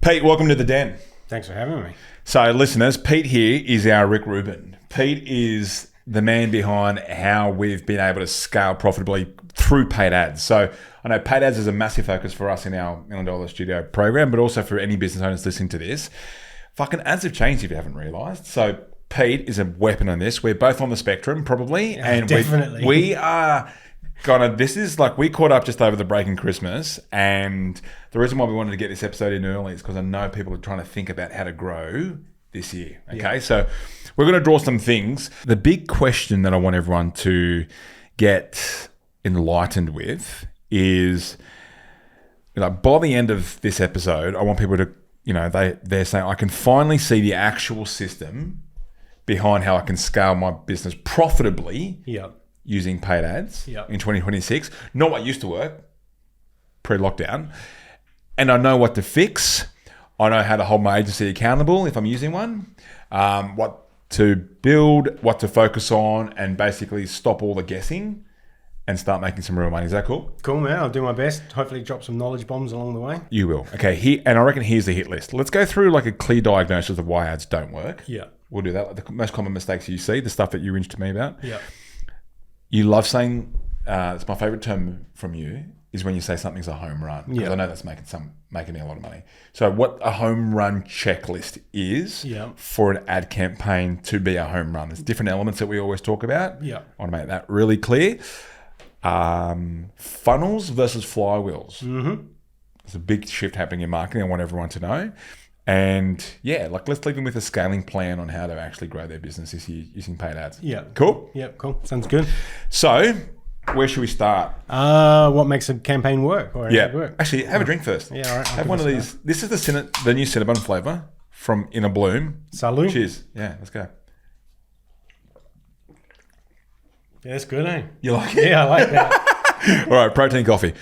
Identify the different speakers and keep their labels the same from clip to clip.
Speaker 1: Pete, welcome to the Den.
Speaker 2: Thanks for having me.
Speaker 1: So, listeners, Pete here is our Rick Rubin. Pete is the man behind how we've been able to scale profitably through paid ads. So, I know paid ads is a massive focus for us in our $1 Million Studio program, but also for any business owners listening to this. Fucking ads have changed if you haven't realised. So, Pete is a weapon on this. We're both on the spectrum, probably.
Speaker 2: Yeah,
Speaker 1: and
Speaker 2: definitely.
Speaker 1: We are... this is like, we caught up just over the break in Christmas, and the reason why we wanted to get this episode in early is because I know people are trying to think about how to grow this year. Okay, yeah. So we're going to draw some things. The big question that I want everyone to get enlightened with is, by the end of this episode, I want people to, they're saying, I can finally see the actual system behind how I can scale my business profitably.
Speaker 2: Yeah.
Speaker 1: Using paid ads in 2026. Not what used to work pre-lockdown. And I know what to fix. I know how to hold my agency accountable if I'm using one. What to build, what to focus on, and basically stop all the guessing and start making some real money. Is that cool?
Speaker 2: Cool, man. I'll do my best. Hopefully drop some knowledge bombs along the way.
Speaker 1: You will. Okay, and I reckon here's the hit list. Let's go through like a clear diagnosis of why ads don't work.
Speaker 2: Yeah.
Speaker 1: We'll do that. The most common mistakes you see, the stuff that you whinge to me about.
Speaker 2: Yeah.
Speaker 1: You love saying, it's my favorite term from you, is when you say something's a home run. Because I know that's making me a lot of money. So what a home run checklist is for an ad campaign to be a home run. There's different elements that we always talk about.
Speaker 2: Yeah.
Speaker 1: I want to make that really clear. Funnels versus flywheels.
Speaker 2: Mm-hmm.
Speaker 1: There's a big shift happening in marketing. I want everyone to know. And let's leave them with a scaling plan on how to actually grow their business this year using paid ads.
Speaker 2: Yeah.
Speaker 1: Cool?
Speaker 2: Yeah, cool. Sounds good.
Speaker 1: So, where should we start?
Speaker 2: What makes a campaign work? Or work?
Speaker 1: Actually, have a drink first.
Speaker 2: Yeah, all right.
Speaker 1: Have one of these. This is the new Cinnabon flavour from Inner Bloom.
Speaker 2: Salud.
Speaker 1: Cheers. Yeah, let's go.
Speaker 2: Yeah, that's good, eh?
Speaker 1: You like it?
Speaker 2: Yeah, I like that.
Speaker 1: All right, protein coffee.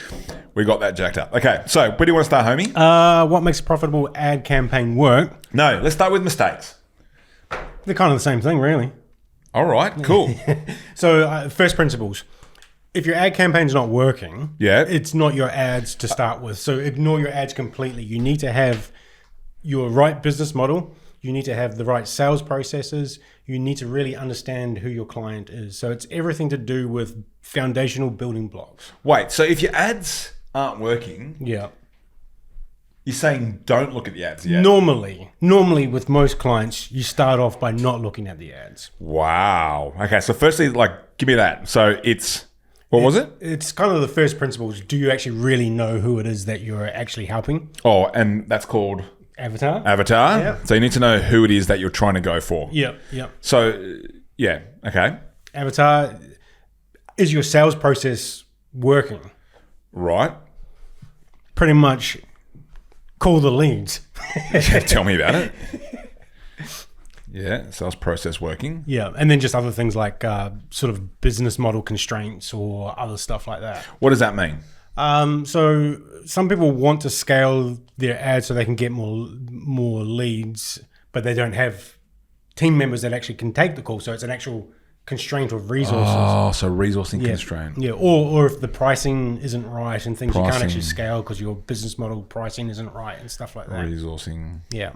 Speaker 1: We got that jacked up. Okay, so where do you want to start, homie?
Speaker 2: What makes a profitable ad campaign work?
Speaker 1: No, let's start with mistakes.
Speaker 2: They're kind of the same thing, really.
Speaker 1: All right, cool.
Speaker 2: So, first principles. If your ad campaign's not working, it's not your ads to start with. So ignore your ads completely. You need to have your right business model. You need to have the right sales processes. You need to really understand who your client is. So it's everything to do with foundational building blocks.
Speaker 1: Wait, so if your ads aren't working,
Speaker 2: you're
Speaker 1: saying don't look at the ads yet?
Speaker 2: Normally with most clients, you start off by not looking at the ads.
Speaker 1: Wow. Okay, so firstly, give me that. So it's... What was it?
Speaker 2: It's kind of the first principles. Do you actually really know who it is that you're actually helping?
Speaker 1: Oh, and that's called...
Speaker 2: Avatar.
Speaker 1: Yeah. So you need to know who it is that you're trying to go for.
Speaker 2: Yeah.
Speaker 1: So, okay.
Speaker 2: Avatar, is your sales process working?
Speaker 1: Right.
Speaker 2: Pretty much call the leads.
Speaker 1: Tell me about it. Yeah, sales process working.
Speaker 2: Yeah, and then just other things like sort of business model constraints or other stuff like that.
Speaker 1: What does that mean?
Speaker 2: So some people want to scale their ads so they can get more leads, but they don't have team members that actually can take the call. So it's an actual constraint of resources.
Speaker 1: Oh, so resourcing constraint.
Speaker 2: Yeah, or if the pricing isn't right and things you can't actually scale because your business model pricing isn't right and stuff like that.
Speaker 1: Resourcing.
Speaker 2: Yeah.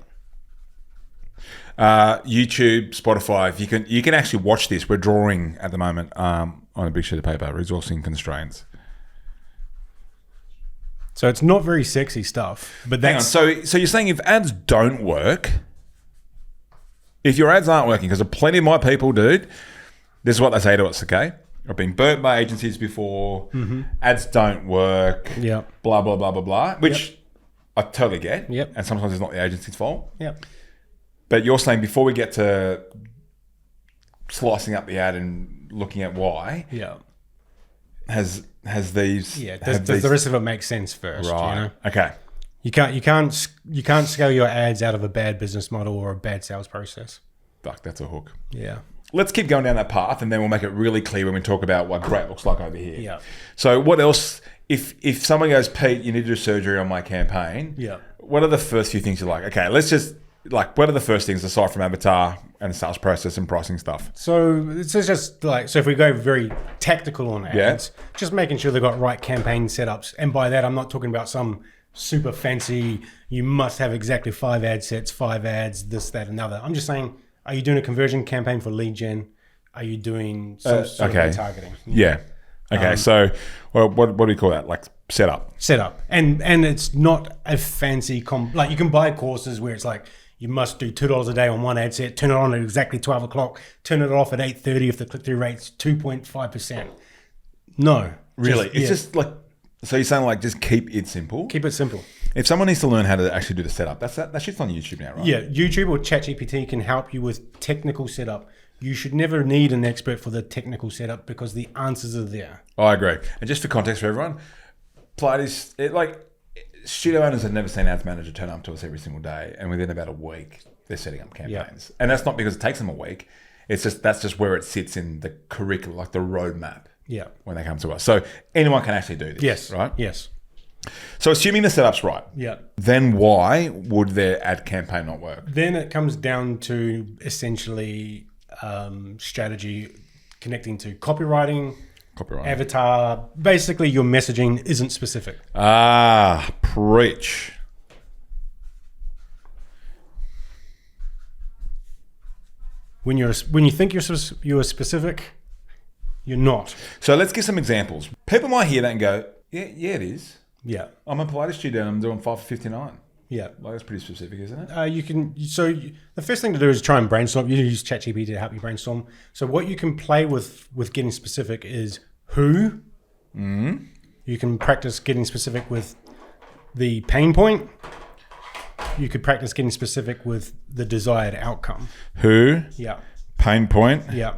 Speaker 1: YouTube, Spotify, if you can actually watch this. We're drawing at the moment on a big sheet of paper, resourcing constraints.
Speaker 2: So it's not very sexy stuff, but that's...
Speaker 1: Hang on, so you're saying if ads don't work, if your ads aren't working, because plenty of my people, dude, this is what they say to us, okay? I've been burnt by agencies before, ads don't work, blah, blah, blah, blah, blah, which I totally get, and sometimes it's not the agency's fault. But you're saying before we get to slicing up the ad and looking at why, has these...
Speaker 2: does the rest of it make sense first?
Speaker 1: Right.
Speaker 2: You know?
Speaker 1: Okay.
Speaker 2: You can't scale your ads out of a bad business model or a bad sales process.
Speaker 1: Fuck, that's a hook.
Speaker 2: Yeah.
Speaker 1: Let's keep going down that path, and then we'll make it really clear when we talk about what great looks like over here.
Speaker 2: Yeah.
Speaker 1: So what else? If someone goes, Pete, you need to do surgery on my campaign. What are the first few things you're like? Okay, let's just what are the first things aside from Avatar and sales process and pricing stuff?
Speaker 2: So it's just so if we go very tactical on ads, just making sure they've got right campaign setups. And by that, I'm not talking about some super fancy. You must have exactly 5 ad sets, 5 ads, this, that, another. I'm just saying, are you doing a conversion campaign for lead gen? Are you doing some sort of retargeting?
Speaker 1: Yeah. Okay. So, what do you call that? Like setup.
Speaker 2: Setup, and it's not a fancy like you can buy courses where it's like you must do $2 a day on one ad set, turn it on at exactly 12 o'clock, turn it off at 8:30 if the click-through rate's 2.5%. No,
Speaker 1: really, it's just like. So you're saying like just keep it simple.
Speaker 2: Keep it simple.
Speaker 1: If someone needs to learn how to actually do the setup, that shit's on YouTube now, right?
Speaker 2: Yeah, YouTube or ChatGPT can help you with technical setup. You should never need an expert for the technical setup because the answers are there.
Speaker 1: I agree. And just for context for everyone, studio owners have never seen ads manager turn up to us every single day, and within about a week they're setting up campaigns. And that's not because it takes them a week. It's just that's just where it sits in the curriculum, like the roadmap.
Speaker 2: Yeah.
Speaker 1: When they come to us, so anyone can actually do this.
Speaker 2: Yes.
Speaker 1: Right.
Speaker 2: Yes.
Speaker 1: So assuming the setup's right.
Speaker 2: Yeah.
Speaker 1: Then why would their ad campaign not work?
Speaker 2: Then it comes down to essentially strategy connecting to copywriting, avatar. Basically, your messaging isn't specific.
Speaker 1: Ah, preach.
Speaker 2: When you think you're specific, you're not.
Speaker 1: So let's give some examples. People might hear that and go, yeah, it is.
Speaker 2: Yeah.
Speaker 1: I'm a Pilates studio and I'm doing 5 for 59.
Speaker 2: Yeah.
Speaker 1: Like that's pretty specific, isn't it?
Speaker 2: The first thing to do is try and brainstorm. You use ChatGPT to help you brainstorm. So what you can play with getting specific is who.
Speaker 1: Mm.
Speaker 2: You can practice getting specific with the pain point. You could practice getting specific with the desired outcome.
Speaker 1: Who?
Speaker 2: Yeah.
Speaker 1: Pain point.
Speaker 2: Yeah.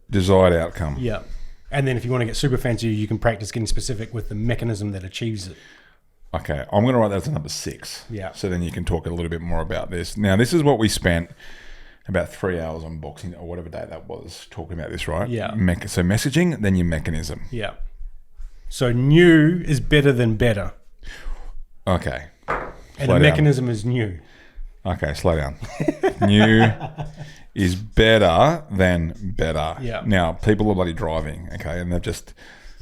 Speaker 1: Desired outcome.
Speaker 2: Yeah. And then if you want to get super fancy, you can practice getting specific with the mechanism that achieves it.
Speaker 1: Okay, I'm going to write that as a number 6.
Speaker 2: Yeah.
Speaker 1: So then you can talk a little bit more about this. Now, this is what we spent about 3 hours on Boxing or whatever day that was talking about this, right?
Speaker 2: Yeah.
Speaker 1: So messaging, then your mechanism.
Speaker 2: Yeah. So new is better than better.
Speaker 1: Okay.
Speaker 2: And the mechanism is new.
Speaker 1: Okay, slow down. New is better than better.
Speaker 2: Yeah.
Speaker 1: Now, people are bloody driving, okay, and they've just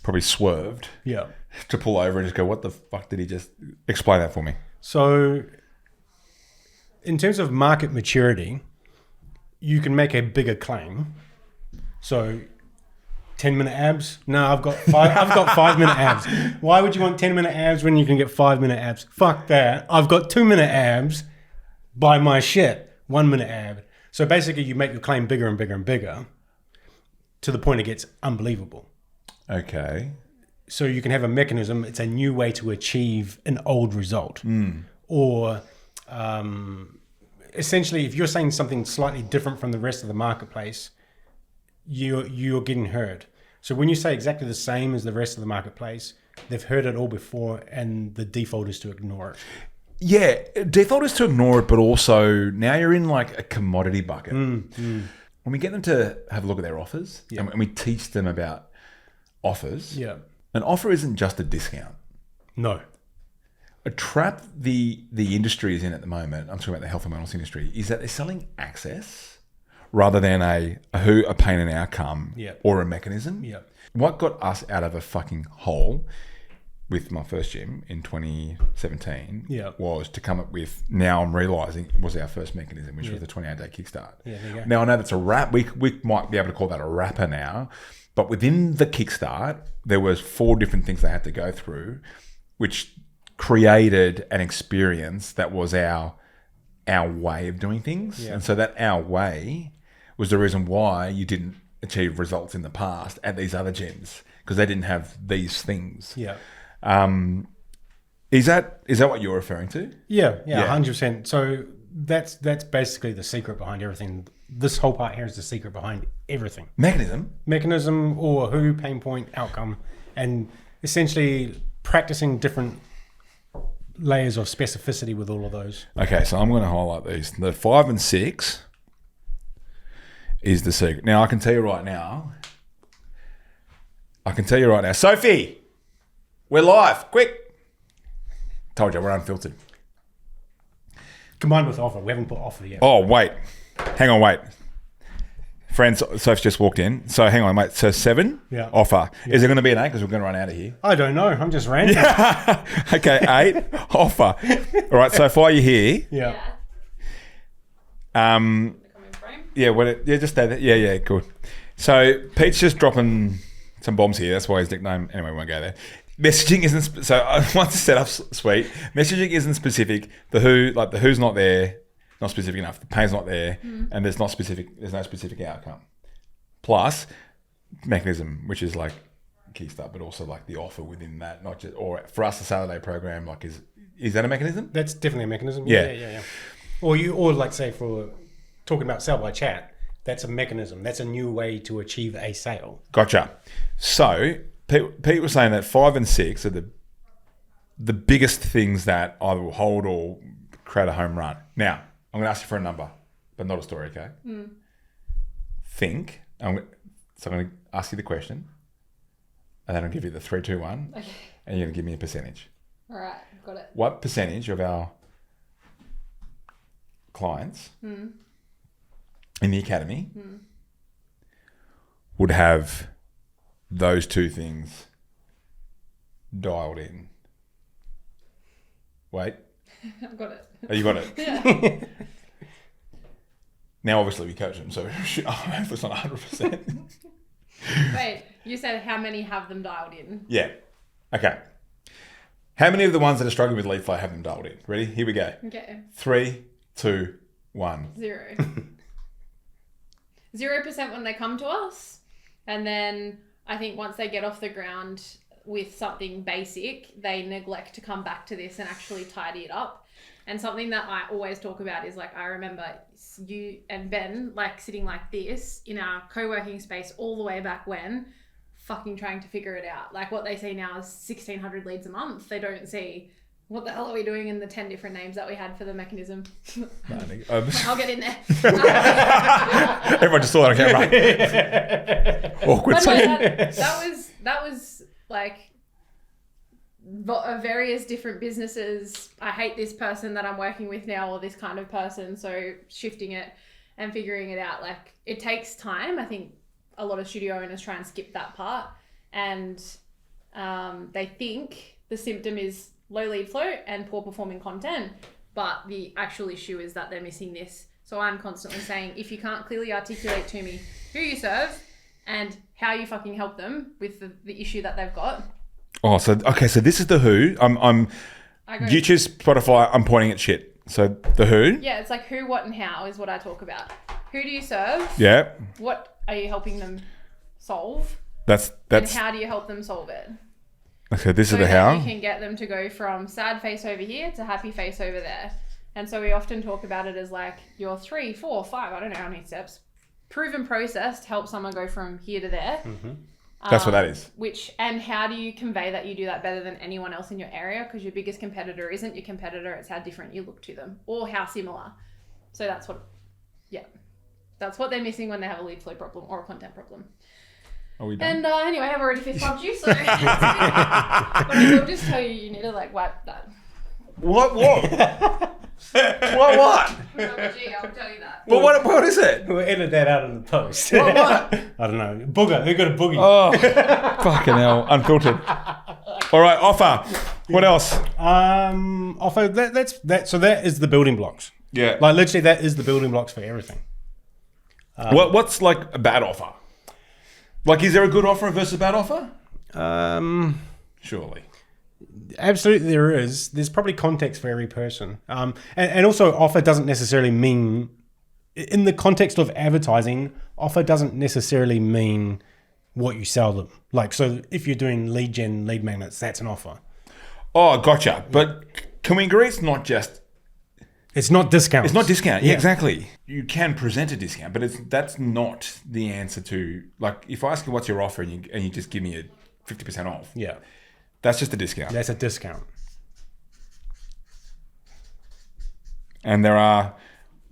Speaker 1: probably swerved.
Speaker 2: Yeah.
Speaker 1: To pull over and just go, what the fuck did he just... Explain that for me.
Speaker 2: So in terms of market maturity, you can make a bigger claim. So 10-minute abs? No, I've got 5-minute abs. Why would you want 10-minute abs when you can get 5-minute abs? Fuck that. I've got 2-minute abs. Buy my shit. 1-minute ab. So basically you make your claim bigger and bigger and bigger to the point it gets unbelievable.
Speaker 1: Okay.
Speaker 2: So you can have a mechanism. It's a new way to achieve an old result. Or essentially, if you're saying something slightly different from the rest of the marketplace, you're getting heard. So when you say exactly the same as the rest of the marketplace, they've heard it all before, and the default is to ignore it.
Speaker 1: Yeah, default is to ignore it, but also now you're in like a commodity bucket. When we get them to have a look at their offers, and we teach them about offers, an offer isn't just a discount.
Speaker 2: No.
Speaker 1: A trap the industry is in at the moment, I'm talking about the health and wellness industry, is that they're selling access rather than a pain and outcome or a mechanism. What got us out of a fucking hole with my first gym in 2017 was to come up with, now I'm realising, was our first mechanism, which was the 28-day kickstart.
Speaker 2: Yeah, there you go.
Speaker 1: Now I know that's a wrap. We might be able to call that a wrapper now, but within the kickstart, there was 4 different things they had to go through, which created an experience that was our way of doing things. And so that our way was the reason why you didn't achieve results in the past at these other gyms, because they didn't have these things. Is that what you're referring to? Yeah,
Speaker 2: 100%. So that's basically the secret behind everything. This whole part here is the secret behind everything. Mechanism or who, pain point, outcome, and essentially practicing different layers of specificity with all of those.
Speaker 1: Okay, so I'm going to highlight these. The 5 and 6 is the secret. Now, I can tell you right now, Sophie, we're live, quick. Told you, we're unfiltered.
Speaker 2: Combined with offer. We haven't put offer yet.
Speaker 1: Oh, wait. Hang on, wait. Friends, Soph's just walked in. So hang on, mate. So 7 offer.
Speaker 2: Yeah.
Speaker 1: Is it going to be an 8 because we're going to run out of here?
Speaker 2: I don't know. I'm just ranting.
Speaker 1: Okay, 8 offer. All right, so while you're here.
Speaker 2: Yeah.
Speaker 1: Just stay there. Yeah, good. So Pete's just dropping some bombs here. That's why his nickname. Anyway, we won't go there. Messaging isn't so. Once the setup's sweet, messaging isn't specific. The who's not there, not specific enough. The pain's not there, and there's no specific outcome. Plus, mechanism, which is like key stuff, but also like the offer within that, not just or for us the Saturday program. Like, is that a mechanism?
Speaker 2: That's definitely a mechanism.
Speaker 1: Yeah.
Speaker 2: Or like say for talking about sell by chat, that's a mechanism. That's a new way to achieve a sale.
Speaker 1: Gotcha. So. Pete was saying that 5 and 6 are the biggest things that either will hold or create a home run. Now, I'm going to ask you for a number, but not a story, okay? Think. So I'm going to ask you the question, and then I'll give you the 3, 2, 1,
Speaker 3: okay.
Speaker 1: And you're going to give me a percentage.
Speaker 3: All right, got it.
Speaker 1: What percentage of our clients in the academy would have those 2 things dialed in? Wait.
Speaker 3: I've got it.
Speaker 1: Oh, you got it?
Speaker 3: Yeah.
Speaker 1: Now, obviously, we coach them, so hopefully it's not 100%.
Speaker 3: Wait, you said how many have them dialed in?
Speaker 1: Yeah. Okay. How many of the ones that are struggling with lead flow have them dialed in? Ready? Here we go.
Speaker 3: Okay.
Speaker 1: 3, 2, 1.
Speaker 3: 0. 0% when they come to us, and then I think once they get off the ground with something basic, they neglect to come back to this and actually tidy it up. And something that I always talk about is like, I remember you and Ben like sitting like this in our co-working space all the way back when, fucking trying to figure it out. Like what they see now is 1,600 leads a month. They don't see what the hell are we doing in the 10 different names that we had for the mechanism. I'll get in there.
Speaker 1: Everyone just saw that on camera. Awkward.
Speaker 3: But no, that was like various different businesses. I hate this person that I'm working with now, or this kind of person. So shifting it and figuring it out, like it takes time. I think a lot of studio owners try and skip that part, and they think the symptom is low lead flow and poor performing content, but the actual issue is that they're missing this. So I'm constantly saying, if you can't clearly articulate to me who you serve and how you fucking help them with the issue that they've got.
Speaker 1: Oh, so this is the who. I'm YouTube, Spotify, I'm pointing at shit. So the who.
Speaker 3: Yeah, it's like who, what, and how is what I talk about. Who do you serve?
Speaker 1: Yeah.
Speaker 3: What are you helping them solve?
Speaker 1: That's
Speaker 3: and how do you help them solve it?
Speaker 1: Okay, this is the how.
Speaker 3: You can get them to go from sad face over here to happy face over there. And so we often talk about it as like your 3, 4, 5, I don't know how many steps, proven process to help someone go from here to there.
Speaker 2: Mm-hmm.
Speaker 1: That's what that is.
Speaker 3: And how do you convey that you do that better than anyone else in your area? Because your biggest competitor isn't your competitor, it's how different you look to them or how similar. So that's what they're missing when they have a lead flow problem or a content problem.
Speaker 1: Are we done?
Speaker 3: And anyway, I've already fist bumped you, so but I will just tell you need to like wipe that.
Speaker 1: What? What?
Speaker 3: Gee, I'll tell you that.
Speaker 1: Well, what is it?
Speaker 2: We'll edit that out in the post.
Speaker 1: What?
Speaker 2: I don't know. Booger. They've got a boogie.
Speaker 1: Oh, fucking hell. Unfiltered. All right, offer. What else?
Speaker 2: Offer. That. So that is the building blocks.
Speaker 1: Yeah.
Speaker 2: Like literally, that is the building blocks for everything.
Speaker 1: What's like a bad offer? Like, is there a good offer versus a bad offer? Surely.
Speaker 2: Absolutely, there is. There's probably context for every person. And also, offer doesn't necessarily mean, in the context of advertising, offer doesn't necessarily mean what you sell them. Like, so if you're doing lead gen, lead magnets, that's an offer.
Speaker 1: Oh, gotcha. But can we agree it's not just...
Speaker 2: It's not discount.
Speaker 1: It's not discount. Yeah, exactly. You can present a discount, but that's not the answer to... Like, if I ask you what's your offer and you just give me a 50% off.
Speaker 2: Yeah.
Speaker 1: That's just a discount.
Speaker 2: That's a discount.
Speaker 1: And there are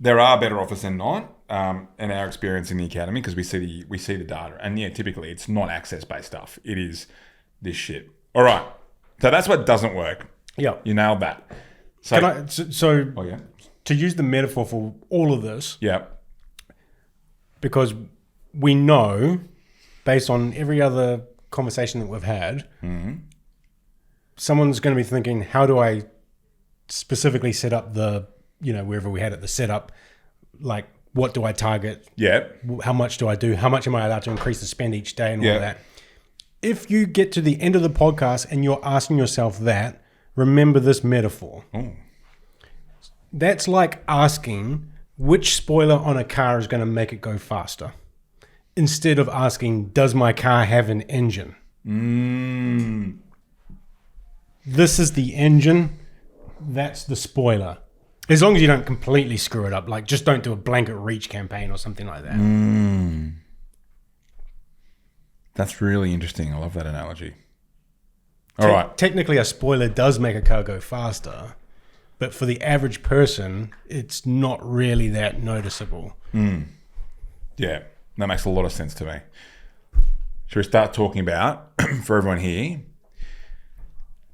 Speaker 1: better offers than not, in our experience in the academy, because we see the data. And yeah, typically it's not access-based stuff. It is this shit. All right. So that's what doesn't work.
Speaker 2: Yeah.
Speaker 1: You nailed that. So,
Speaker 2: oh yeah. To use the metaphor for all of this.
Speaker 1: Yeah.
Speaker 2: Because we know, based on every other conversation that we've had, someone's going to be thinking, how do I specifically set up the, wherever we had it, the setup, like what do I target?
Speaker 1: Yeah.
Speaker 2: How much do I do? How much am I allowed to increase the spend each day and all of that? If you get to the end of the podcast and you're asking yourself that, remember this metaphor.
Speaker 1: Oh.
Speaker 2: That's like asking which spoiler on a car is going to make it go faster, instead of asking, does my car have an engine? This is the engine. That's the spoiler. As long as you don't completely screw it up, like just don't do a blanket reach campaign or something like that.
Speaker 1: That's really interesting. I love that analogy. All right.
Speaker 2: Technically, a spoiler does make a car go faster, but for the average person, it's not really that noticeable.
Speaker 1: Yeah, that makes a lot of sense to me. Should we start talking about, for everyone here,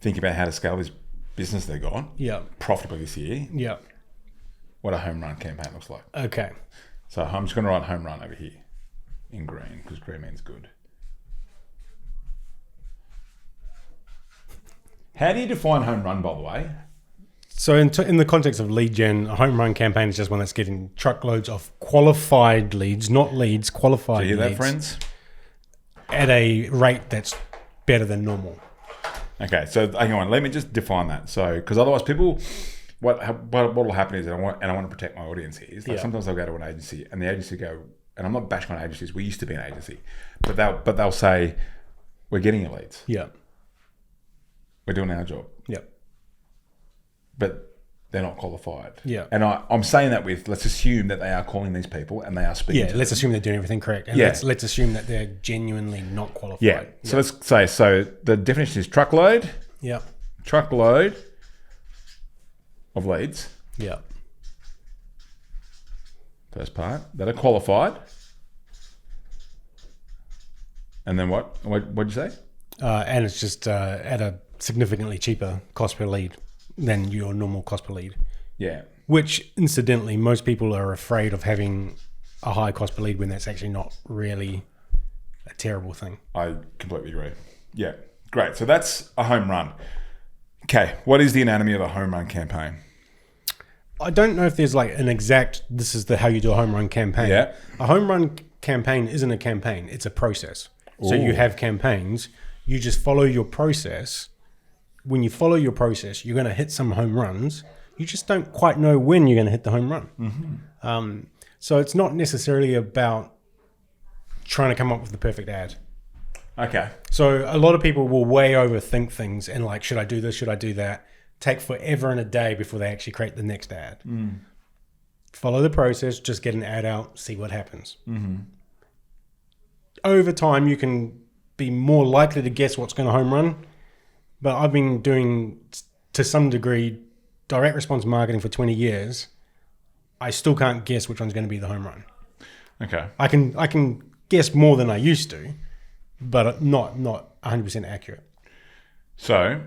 Speaker 1: think about how to scale this business they got profitably this year, what a home run campaign looks like.
Speaker 2: Okay.
Speaker 1: So I'm just going to write home run over here in green, because green means good. How do you define home run, by the way?
Speaker 2: So in the context of lead gen, a home run campaign is just one that's getting truckloads of qualified leads, not leads, qualified leads.
Speaker 1: Do you hear that, friends?
Speaker 2: At a rate that's better than normal.
Speaker 1: Okay, so hang on, let me just define that. So, because otherwise people, what will happen is, and I want to protect my audience here, is like sometimes they'll go to an agency and the agency go, and I'm not bashing on agencies, we used to be an agency, but they'll say, we're getting your leads.
Speaker 2: Yeah.
Speaker 1: We're doing our job.
Speaker 2: Yep.
Speaker 1: But they're not qualified.
Speaker 2: Yeah.
Speaker 1: And I'm saying that with, let's assume that they are calling these people and they are speaking to
Speaker 2: let's
Speaker 1: them.
Speaker 2: assume they're doing everything correct. And let's assume that they're genuinely not qualified.
Speaker 1: Yeah. So let's say, the definition is truckload.
Speaker 2: Yeah.
Speaker 1: Truckload of leads.
Speaker 2: Yeah.
Speaker 1: First part. That are qualified. And then what? What'd you say?
Speaker 2: And it's just at a significantly cheaper cost per lead than your normal cost per lead.
Speaker 1: Yeah.
Speaker 2: Which, incidentally, most people are afraid of having a high cost per lead when that's actually not really a terrible thing.
Speaker 1: I completely agree. Yeah. Great. So that's a home run. Okay. What is the anatomy of a home run campaign?
Speaker 2: I don't know if there's like an exact, this is how you do a home run campaign.
Speaker 1: Yeah.
Speaker 2: A home run campaign isn't a campaign. It's a process. So you have campaigns. You just follow your process. When you follow your process, you're going to hit some home runs. You just don't quite know when you're going to hit the home run. Mm-hmm. So it's not necessarily about trying to come up with the perfect ad.
Speaker 1: Okay.
Speaker 2: So a lot of people will way overthink things and like, should I do this? Should I do that? Take forever and a day before they actually create the next ad. Follow the process. Just get an ad out. See what happens. Mm-hmm. Over time, you can be more likely to guess what's going to home run. But I've been doing, to some degree, direct response marketing for 20 years. I still can't guess which one's going to be the home run. Okay. I can guess more than I used to, but not 100% accurate.
Speaker 1: So,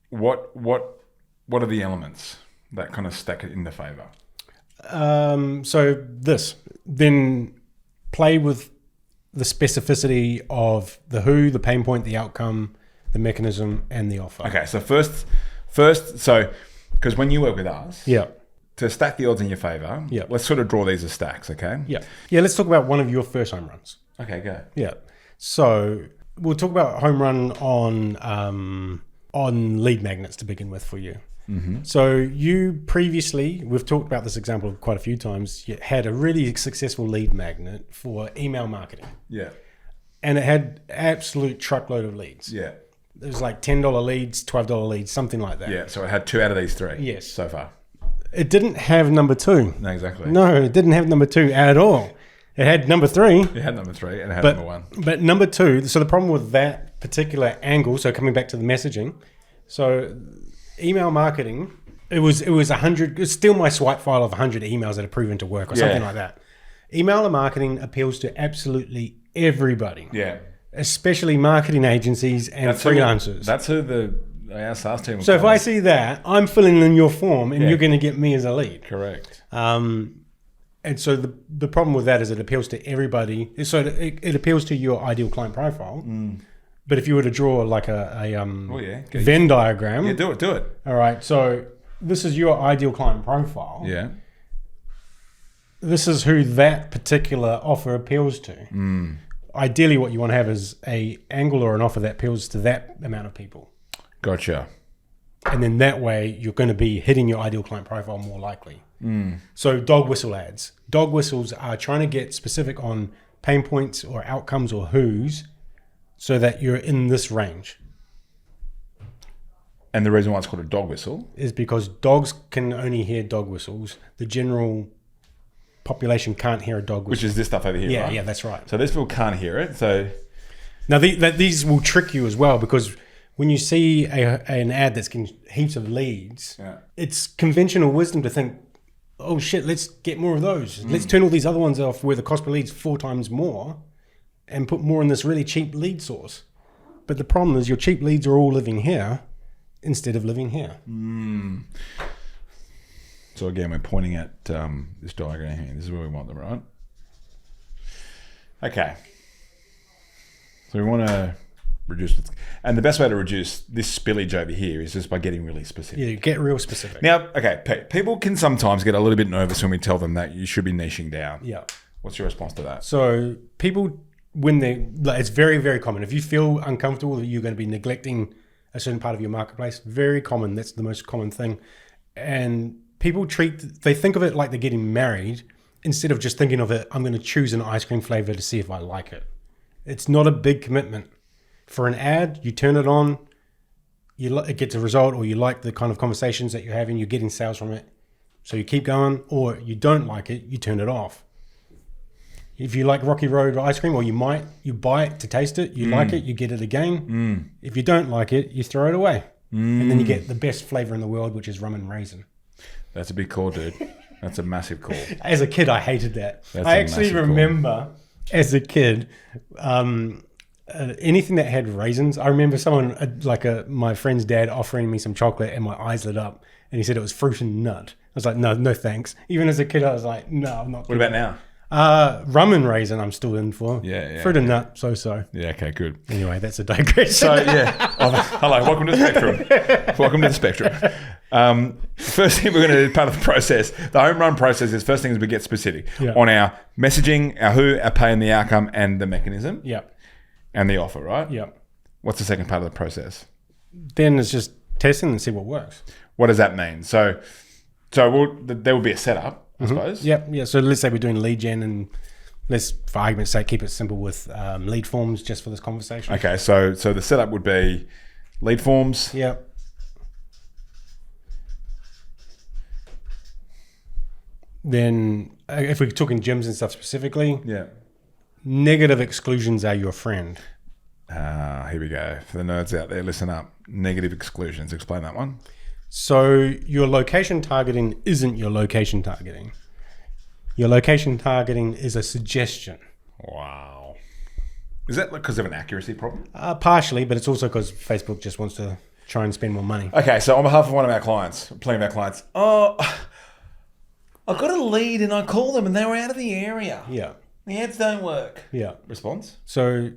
Speaker 1: what are the elements that kind of stack it in the favor?
Speaker 2: Then play with the specificity of the who, the pain point, the outcome, the mechanism, and the offer.
Speaker 1: Okay, so first, so because when you work with us, to stack the odds in your favor, let's sort of draw these as stacks, okay?
Speaker 2: Yeah. Let's talk about one of your first home runs.
Speaker 1: Okay, go.
Speaker 2: Yeah. So we'll talk about home run on lead magnets to begin with for you. Mm-hmm. So you previously, we've talked about this example quite a few times, you had a really successful lead magnet for email marketing. Yeah. And it had absolute truckload of leads. Yeah. It was like $10 leads, $12 leads, something like that.
Speaker 1: Yeah, so it had 2 out of these 3.
Speaker 2: Yes.
Speaker 1: So far.
Speaker 2: It didn't have number 2.
Speaker 1: No, exactly.
Speaker 2: No, it didn't have number 2 at all. It had number 3.
Speaker 1: It had number 3 and it had number 1.
Speaker 2: But number 2, so the problem with that particular angle, so coming back to the messaging, so email marketing, it was 100, it's still my swipe file of 100 emails that are proven to work or something like that. Email marketing appeals to absolutely everybody. Yeah. Especially marketing agencies and freelancers.
Speaker 1: That's who our SaaS team.
Speaker 2: So if I see that, I'm filling in your form and you're going to get me as a lead.
Speaker 1: Correct.
Speaker 2: And so the problem with that is it appeals to everybody. So it appeals to your ideal client profile. But if you were to draw like a Venn diagram.
Speaker 1: Yeah, do it.
Speaker 2: All right. So this is your ideal client profile.
Speaker 1: Yeah.
Speaker 2: This is who that particular offer appeals to. Ideally, what you want to have is a angle or an offer that appeals to that amount of people.
Speaker 1: Gotcha.
Speaker 2: And then that way, you're going to be hitting your ideal client profile more likely. So dog whistle ads. Dog whistles are trying to get specific on pain points or outcomes or who's so that you're in this range.
Speaker 1: And the reason why it's called a dog whistle
Speaker 2: is because dogs can only hear dog whistles. The general population can't hear a dog whistle.
Speaker 1: Which is this stuff over here, right?
Speaker 2: Yeah, that's right.
Speaker 1: So these people can't hear it. So
Speaker 2: now these will trick you as well, because when you see an ad that's getting heaps of leads, it's conventional wisdom to think, oh shit, let's get more of those. Let's turn all these other ones off where the cost per lead's 4 times more and put more in this really cheap lead source. But the problem is your cheap leads are all living here instead of living here.
Speaker 1: So again, we're pointing at this diagram here. This is where we want them, right? Okay. So we want to reduce, and the best way to reduce this spillage over here is just by getting really specific.
Speaker 2: Yeah, get real specific.
Speaker 1: Now, okay, people can sometimes get a little bit nervous when we tell them that you should be niching down.
Speaker 2: Yeah.
Speaker 1: What's your response to that?
Speaker 2: So people, when it's very, very common. If you feel uncomfortable that you're going to be neglecting a certain part of your marketplace, very common. That's the most common thing. And people they think of it like they're getting married instead of just thinking of it, I'm going to choose an ice cream flavor to see if I like it. It's not a big commitment. For an ad, you turn it on, it gets a result, or you like the kind of conversations that you're having, you're getting sales from it. So you keep going, or you don't like it, you turn it off. If you like Rocky Road ice cream, or you buy it to taste it, you like it, you get it again. If you don't like it, you throw it away. And then you get the best flavor in the world, which is rum and raisin.
Speaker 1: That's a big call, dude. That's a massive call.
Speaker 2: As a kid, I hated that. I actually remember as a kid, anything that had raisins. I remember someone, my friend's dad, offering me some chocolate, and my eyes lit up, and he said it was fruit and nut. I was like, no thanks. Even as a kid, I was like, no, I'm not.
Speaker 1: What about now?
Speaker 2: Rum and raisin, I'm still in for.
Speaker 1: Yeah.
Speaker 2: Fruit and nut, so.
Speaker 1: Yeah, okay, good.
Speaker 2: Anyway, that's a digression.
Speaker 1: So, hello, welcome to the spectrum. Welcome to the spectrum. First thing we're going to do, part of the process, the home run process is, first thing is we get specific on our messaging, our who, our pay, and the outcome, and the mechanism.
Speaker 2: Yep.
Speaker 1: And the offer, right?
Speaker 2: Yep.
Speaker 1: What's the second part of the process?
Speaker 2: Then it's just testing and see what works.
Speaker 1: What does that mean? So there will be a setup, I suppose.
Speaker 2: Yep. Yeah. So let's say we're doing lead gen, and let's, for argument's sake, keep it simple with lead forms just for this conversation.
Speaker 1: Okay. So the setup would be lead forms.
Speaker 2: Yep. Then if we're talking gyms and stuff specifically, negative exclusions are your friend.
Speaker 1: Here we go. For the nerds out there, listen up. Negative exclusions. Explain that one.
Speaker 2: So your location targeting isn't your location targeting. Your location targeting is a suggestion.
Speaker 1: Wow. Is that because of an accuracy problem?
Speaker 2: Partially, but it's also because Facebook just wants to try and spend more money.
Speaker 1: Okay, so on behalf of one of our clients, plenty of our clients, I got a lead and I called them and they were out of the area.
Speaker 2: Yeah.
Speaker 1: The ads don't work.
Speaker 2: Yeah.
Speaker 1: Response?
Speaker 2: So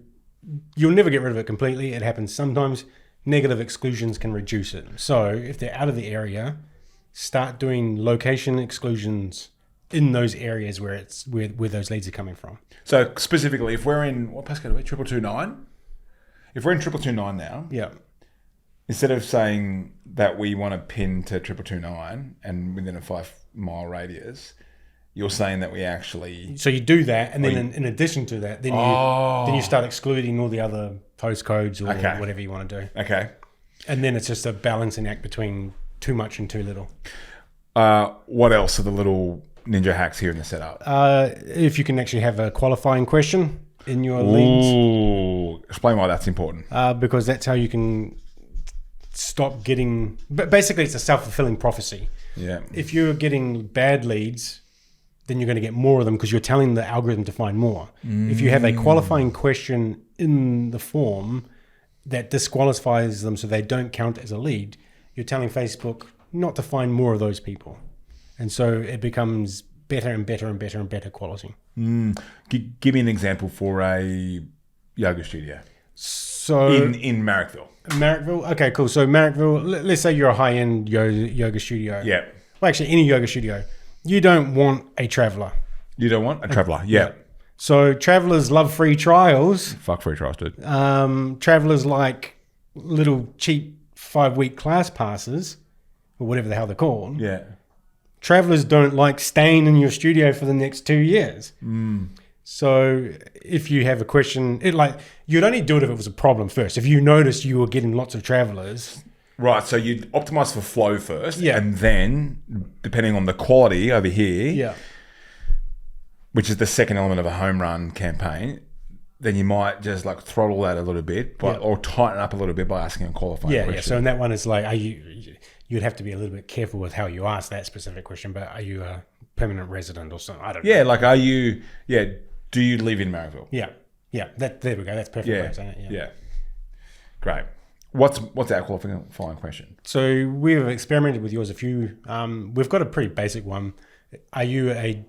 Speaker 2: you'll never get rid of it completely. It happens sometimes. Negative exclusions can reduce it. So if they're out of the area, start doing location exclusions in those areas where those leads are coming from.
Speaker 1: So specifically, if we're in, what postcode are we? 2229? If we're in 2229 now, instead of saying that we want to pin to 2229 and within a 5-mile radius, you're saying that we actually...
Speaker 2: So you do that, and then in addition to that, then you start excluding all the other postcodes or whatever you want to do.
Speaker 1: Okay.
Speaker 2: And then it's just a balancing act between too much and too little.
Speaker 1: What else are the little ninja hacks here in the setup?
Speaker 2: If you can actually have a qualifying question in your leads.
Speaker 1: Explain why that's important.
Speaker 2: Because that's how you can stop getting... But basically, it's a self-fulfilling prophecy.
Speaker 1: Yeah.
Speaker 2: If you're getting bad leads, then you're going to get more of them because you're telling the algorithm to find more. If you have a qualifying question in the form that disqualifies them so they don't count as a lead, you're telling Facebook not to find more of those people. And so it becomes better and better and better and better quality.
Speaker 1: Give me an example for a yoga studio.
Speaker 2: So
Speaker 1: in Marrickville.
Speaker 2: Marrickville? Okay, cool. So Marrickville, let's say you're a high-end yoga studio.
Speaker 1: Yeah.
Speaker 2: Well, actually, any yoga studio. You don't want a traveller.
Speaker 1: You don't want a traveller? Yeah.
Speaker 2: So travellers love free trials.
Speaker 1: Fuck free trials, dude.
Speaker 2: Travellers like little cheap 5-week class passes, or whatever the hell they're called.
Speaker 1: Yeah.
Speaker 2: Travellers don't like staying in your studio for the next 2 years. So if you have a question, you'd only do it if it was a problem first. If you noticed you were getting lots of travellers.
Speaker 1: Right, so you'd optimize for flow first,
Speaker 2: Yeah.
Speaker 1: and then, depending on the quality over here, which is the second element of a home run campaign, then you might just like throttle that a little bit, or tighten up a little bit by asking a qualifying question.
Speaker 2: Yeah. So in that one, it's like, you'd have to be a little bit careful with how you ask that specific question. But are you a permanent resident or something? I don't know.
Speaker 1: Yeah, like are you? Yeah, do you live in Marrickville?
Speaker 2: Yeah. There we go. That's perfect way of saying it.
Speaker 1: Yeah. Great. What's our qualifying question?
Speaker 2: So we've experimented with yours a few. We've got a pretty basic one. Are you a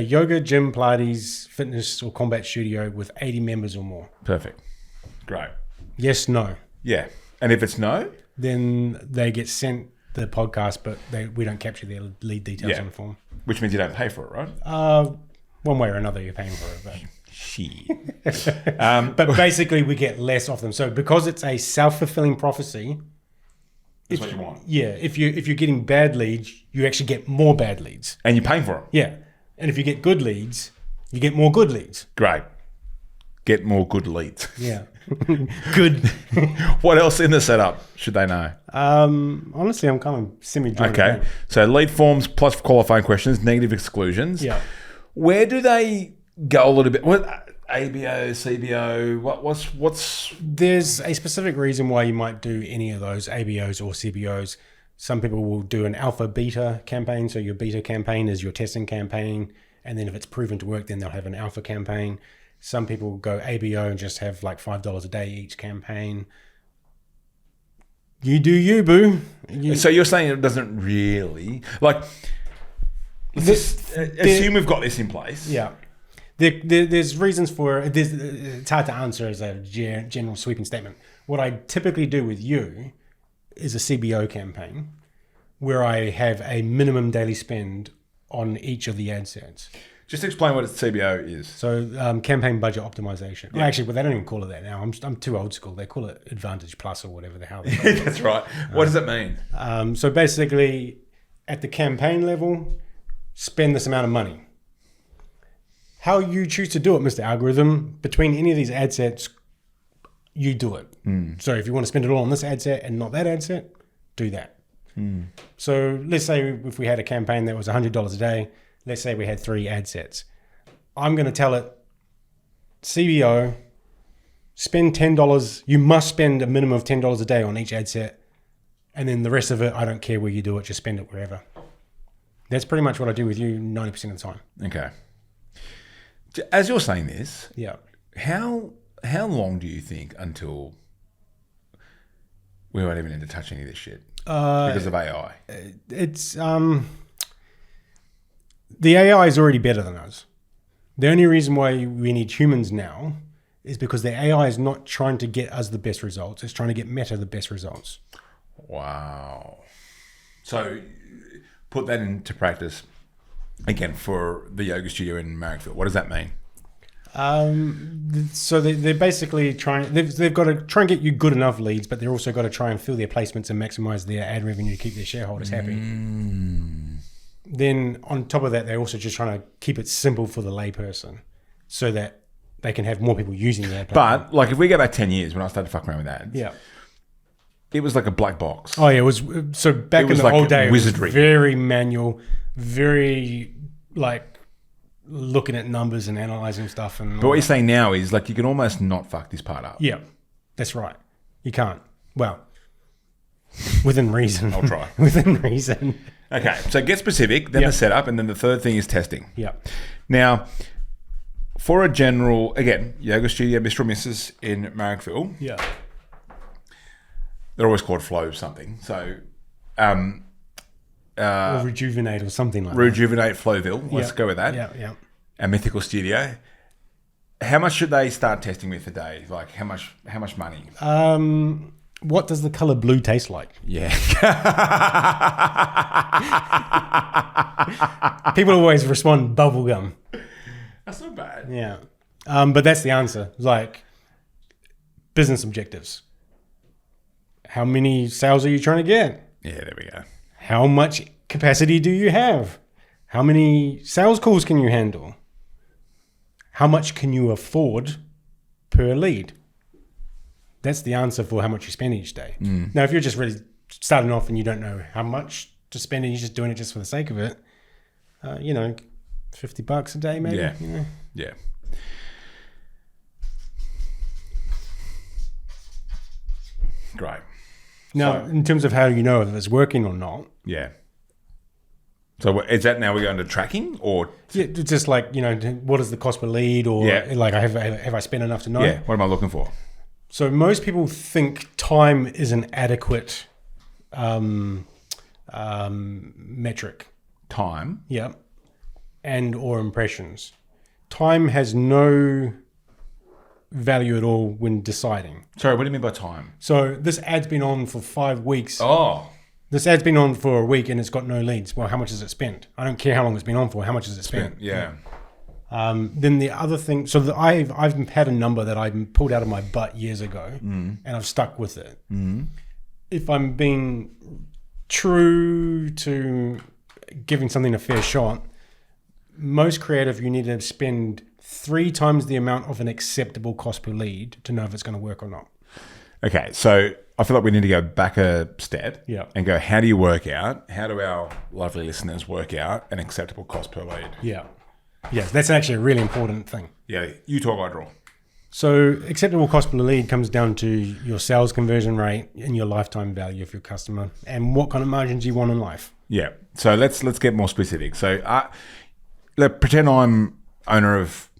Speaker 2: yoga, gym, Pilates, fitness, or combat studio with 80 members or more?
Speaker 1: Perfect. Great.
Speaker 2: Yes, no.
Speaker 1: Yeah. And if it's no?
Speaker 2: Then they get sent the podcast, but we don't capture their lead details on the form.
Speaker 1: Which means you don't pay for it, right?
Speaker 2: One way or another, you're paying for it. But
Speaker 1: Shit.
Speaker 2: but basically, we get less of them. So because it's a self-fulfilling prophecy,
Speaker 1: That's what you want.
Speaker 2: Yeah, if you're getting bad leads, you actually get more bad leads.
Speaker 1: And you're paying for them.
Speaker 2: Yeah, and if you get good leads, you get more good leads.
Speaker 1: Great. Get more good leads.
Speaker 2: Yeah, good.
Speaker 1: What else in the setup should they know?
Speaker 2: Honestly, I'm kind of semi-drawing.
Speaker 1: Okay, so lead forms plus qualifying questions, negative exclusions.
Speaker 2: Yeah.
Speaker 1: Where do they go a little bit? What ABO, CBO? What's?
Speaker 2: There's a specific reason why you might do any of those ABOs or CBOs. Some people will do an alpha beta campaign. So your beta campaign is your testing campaign, and then if it's proven to work, then they'll have an alpha campaign. Some people go ABO and just have like $5 a day each campaign. You do you, boo.
Speaker 1: So you're saying it doesn't really like. Assume we've got this in place.
Speaker 2: Yeah. There's reasons for it. It's hard to answer as a general sweeping statement. What I typically do with you is a CBO campaign where I have a minimum daily spend on each of the ad sets.
Speaker 1: Just explain what a CBO is.
Speaker 2: So campaign budget optimization. Yeah. Actually, they don't even call it that now. I'm too old school. They call it Advantage Plus or whatever the hell they call it.
Speaker 1: That's right. What does it mean?
Speaker 2: So basically, at the campaign level, spend this amount of money. How you choose to do it, Mr. Algorithm, between any of these ad sets, you do it. So if you want to spend it all on this ad set and not that ad set, do that. So let's say if we had a campaign that was $100 a day, let's say we had 3 ad sets. I'm going to tell it, CBO, spend $10. You must spend a minimum of $10 a day on each ad set. And then the rest of it, I don't care where you do it, just spend it wherever. That's pretty much what I do with you 90% of the time.
Speaker 1: Okay. As you're saying this,
Speaker 2: Yeah.
Speaker 1: how long do you think until we won't even need to touch any of this shit because of AI?
Speaker 2: It's the AI is already better than us. The only reason why we need humans now is because the AI is not trying to get us the best results. It's trying to get Meta the best results.
Speaker 1: Wow. So put that into practice again for the yoga studio in Marrickville. What does that mean?
Speaker 2: So they're basically trying. They've got to try and get you good enough leads, but they're also got to try and fill their placements and maximize their ad revenue to keep their shareholders happy. Then on top of that, they're also just trying to keep it simple for the layperson, so that they can have more people using their platform.
Speaker 1: But like if we go back 10 years when I started fucking around with ads,
Speaker 2: Yeah.
Speaker 1: it was like a black box.
Speaker 2: Oh yeah, it was. So back in
Speaker 1: was
Speaker 2: the
Speaker 1: like
Speaker 2: old day,
Speaker 1: wizardry.
Speaker 2: it was very manual, very like looking at numbers and analyzing stuff. And
Speaker 1: But what you're saying now is like you can almost not fuck this part up.
Speaker 2: yeah, that's right. You can't. Well, within reason.
Speaker 1: I'll try.
Speaker 2: Within reason.
Speaker 1: Okay, so get specific, then the setup, and then the third thing is testing.
Speaker 2: Yeah.
Speaker 1: Now, for a general, again, yoga studio, Mr. or Mrs. in Marrickville,
Speaker 2: Yeah.
Speaker 1: they're always called Flow something. So
Speaker 2: or Rejuvenate or something like that.
Speaker 1: Rejuvenate Flowville. Let's go with that.
Speaker 2: Yeah.
Speaker 1: A Mythical Studio. How much should they start testing with a day? Like how much money?
Speaker 2: What does the color blue taste like?
Speaker 1: Yeah.
Speaker 2: People always respond bubblegum.
Speaker 1: That's not bad.
Speaker 2: Yeah. But that's the answer. Like business objectives. How many sales are you trying to get?
Speaker 1: Yeah, there we go.
Speaker 2: How much capacity do you have? How many sales calls can you handle? How much can you afford per lead? That's the answer for how much you spend each day. Now, if you're just really starting off and you don't know how much to spend and you're just doing it just for the sake of it, $50 a day maybe.
Speaker 1: Yeah. Yeah. Great.
Speaker 2: Now, in terms of how you know if it's working or not.
Speaker 1: Yeah. So is that now we're going to tracking or?
Speaker 2: Yeah, just like, what is the cost per lead or like have I spent enough to know?
Speaker 1: Yeah. What am I looking for?
Speaker 2: So most people think time is an adequate metric.
Speaker 1: Time?
Speaker 2: Yeah. And or impressions. Time has no value at all when deciding.
Speaker 1: Sorry, what do you mean by time?
Speaker 2: So this ad's been on for 5 weeks.
Speaker 1: Oh.
Speaker 2: This ad's been on for a week and it's got no leads. Well, how much has it spent? I don't care how long it's been on for. How much has it spent?
Speaker 1: Yeah.
Speaker 2: Then the other thing, so I've had a number that I pulled out of my butt years ago, and I've stuck with it. If I'm being true to giving something a fair shot, most creative, you need to spend 3 times the amount of an acceptable cost per lead to know if it's going to work or not.
Speaker 1: Okay, so I feel like we need to go back a step and go, how do our lovely listeners work out an acceptable cost per lead?
Speaker 2: Yeah. Yes, that's actually a really important thing.
Speaker 1: Yeah, you talk, I draw.
Speaker 2: So acceptable cost per lead comes down to your sales conversion rate and your lifetime value of your customer and what kind of margins you want in life.
Speaker 1: Yeah, so let's get more specific. So pretend I'm owner of,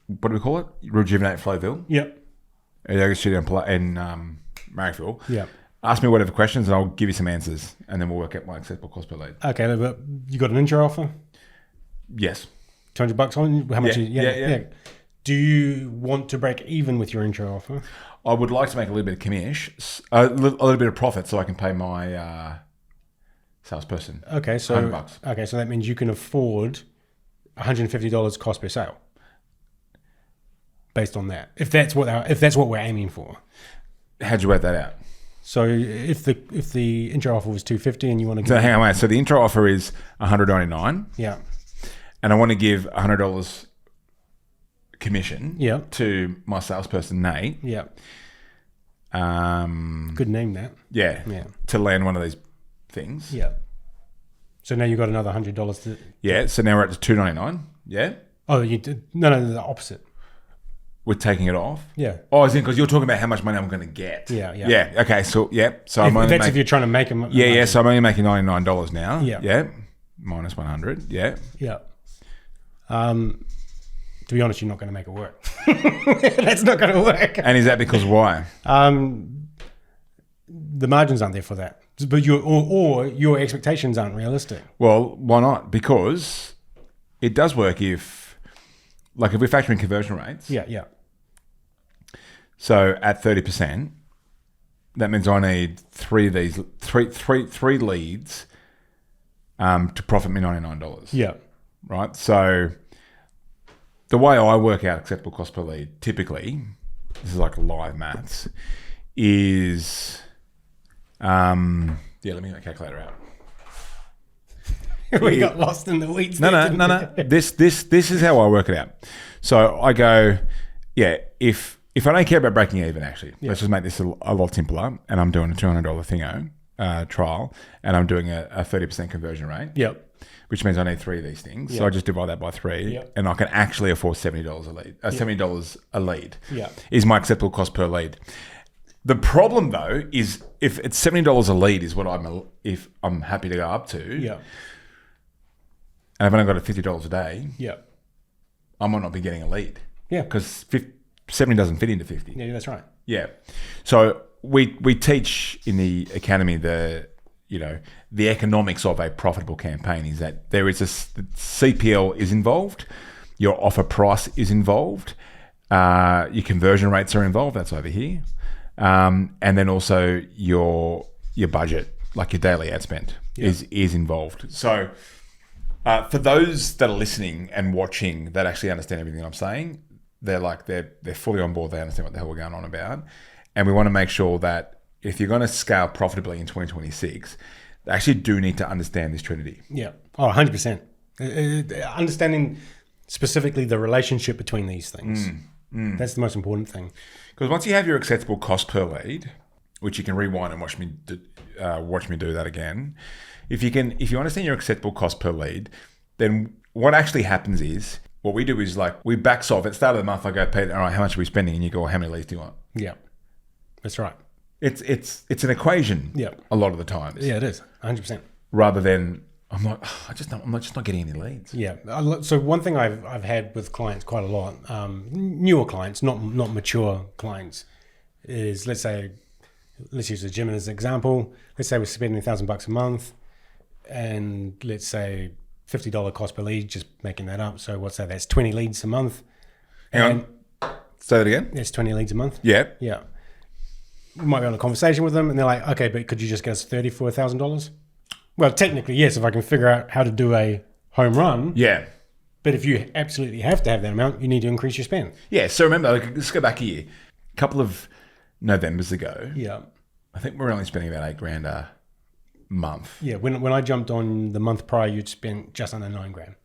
Speaker 1: what do we call it? Rejuvenate Flowville.
Speaker 2: Yep.
Speaker 1: A yoga studio in Marrickville.
Speaker 2: Yep.
Speaker 1: Ask me whatever questions and I'll give you some answers and then we'll work out my acceptable cost per lead.
Speaker 2: Okay, but you got an intro offer?
Speaker 1: Yes.
Speaker 2: $200 on? How much?
Speaker 1: Yeah.
Speaker 2: Do you want to break even with your intro offer?
Speaker 1: I would like to make a little bit of commish, a little bit of profit so I can pay my salesperson.
Speaker 2: Okay, so
Speaker 1: $100.
Speaker 2: Okay, so that means you can afford $150 cost per sale. Based on that, if that's what we're aiming for.
Speaker 1: How'd you work that out?
Speaker 2: So if the intro offer was $250 and you want to
Speaker 1: hang on, wait. So the intro offer is $199.
Speaker 2: Yeah.
Speaker 1: And I want to give $100 commission
Speaker 2: Yeah.
Speaker 1: to my salesperson Nate.
Speaker 2: Yeah. Good name that.
Speaker 1: Yeah.
Speaker 2: Yeah.
Speaker 1: To land one of these things.
Speaker 2: Yeah. So now you got another $100 to.
Speaker 1: Yeah. So now we're at $299. Yeah.
Speaker 2: Oh, you did no, the opposite.
Speaker 1: We're taking it off.
Speaker 2: Yeah.
Speaker 1: Oh, I think because you're talking about how much money I'm going to get.
Speaker 2: Yeah.
Speaker 1: Yeah. Okay. So So
Speaker 2: if you're trying to make them.
Speaker 1: Yeah. So I'm only making $99 now.
Speaker 2: Yeah.
Speaker 1: Yeah. Minus 100. Yeah.
Speaker 2: Yeah. To be honest, you're not going to make it work. That's not going to work.
Speaker 1: And is that because why?
Speaker 2: The margins aren't there for that. But your expectations aren't realistic.
Speaker 1: Well, why not? Because it does work if we factor in conversion rates.
Speaker 2: Yeah.
Speaker 1: So at 30%, that means I need three leads to profit me $99.
Speaker 2: Yeah.
Speaker 1: Right. So the way I work out acceptable cost per lead, typically, this is like live maths, is let me get my calculator out.
Speaker 2: We got lost in the weeds.
Speaker 1: No. This is how I work it out. So I go, if I don't care about breaking even, actually, let's just make this a lot simpler. And I'm doing a $200 thingo trial, and I'm doing a 30% conversion rate.
Speaker 2: Yep.
Speaker 1: Which means I need 3 of these things.
Speaker 2: Yep.
Speaker 1: So I just divide that by 3, and I can actually afford $70 a lead. $70 a lead is my acceptable cost per lead. The problem though is if it's $70 a lead is what I'm happy to go up to.
Speaker 2: Yeah.
Speaker 1: And I've only got it $50 a day.
Speaker 2: Yeah.
Speaker 1: I might not be getting a lead.
Speaker 2: Yeah.
Speaker 1: Because 70 doesn't fit into 50.
Speaker 2: Yeah, that's right.
Speaker 1: Yeah. So we teach in the academy the the economics of a profitable campaign is that there is CPL is involved, your offer price is involved, your conversion rates are involved. That's over here, and then also your budget, like your daily ad spend, is involved. So for those that are listening and watching that actually understand everything I'm saying, they're fully on board. They understand what the hell we're going on about, and we want to make sure that if you're going to scale profitably in 2026, they actually do need to understand this trinity.
Speaker 2: Yeah. Oh, 100%. Understanding specifically the relationship between these things. That's the most important thing.
Speaker 1: Because once you have your acceptable cost per lead, which you can rewind and watch me do that again. If you understand your acceptable cost per lead, then what actually happens is, what we do is like we back solve. At the start of the month, I go, Pete, all right, how much are we spending? And you go, well, how many leads do you want?
Speaker 2: Yeah, that's right.
Speaker 1: It's an equation.
Speaker 2: Yeah,
Speaker 1: a lot of the times.
Speaker 2: Yeah, it is 100%.
Speaker 1: Rather than I'm like, I'm just not getting any leads.
Speaker 2: Yeah. So one thing I've had with clients quite a lot, newer clients, not mature clients, is let's use the gym as an example. Let's say we're spending $1,000 a month, and let's say $50 cost per lead, just making that up. So what's that? That's 20 leads a month.
Speaker 1: Hang on. Say that again.
Speaker 2: That's 20 leads a month.
Speaker 1: Yeah.
Speaker 2: Yeah. You might be on a conversation with them, and they're like, okay, but could you just get us 30 for $1,000? Well, technically, yes, if I can figure out how to do a home run.
Speaker 1: Yeah.
Speaker 2: But if you absolutely have to have that amount, you need to increase your spend.
Speaker 1: Yeah. So remember, let's go back here. A couple of Novembers ago.
Speaker 2: Yeah.
Speaker 1: I think we're only spending about $8,000 a month.
Speaker 2: Yeah. When I jumped on the month prior, you'd spent just under $9,000.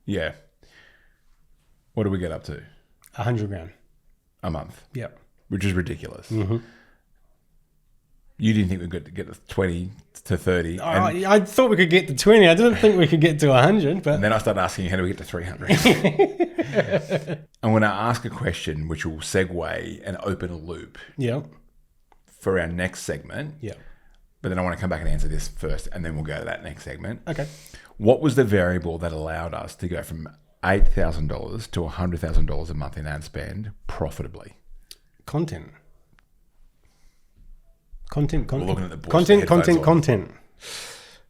Speaker 1: Yeah. What do we get up to?
Speaker 2: $100,000
Speaker 1: a month.
Speaker 2: Yeah.
Speaker 1: Which is ridiculous.
Speaker 2: Mm-hmm.
Speaker 1: You didn't think we could get to 20 to 30.
Speaker 2: I thought we could get to 20. I didn't think we could get to 100. But
Speaker 1: and then I started asking you, how do we get to 300? I'm going to ask a question which will segue and open a loop.
Speaker 2: Yeah.
Speaker 1: For our next segment.
Speaker 2: Yeah.
Speaker 1: But then I want to come back and answer this first, and then we'll go to that next segment.
Speaker 2: Okay.
Speaker 1: What was the variable that allowed us to go from $8,000 to $100,000 a month in ad spend profitably?
Speaker 2: Content.
Speaker 1: We're looking at the
Speaker 2: Content.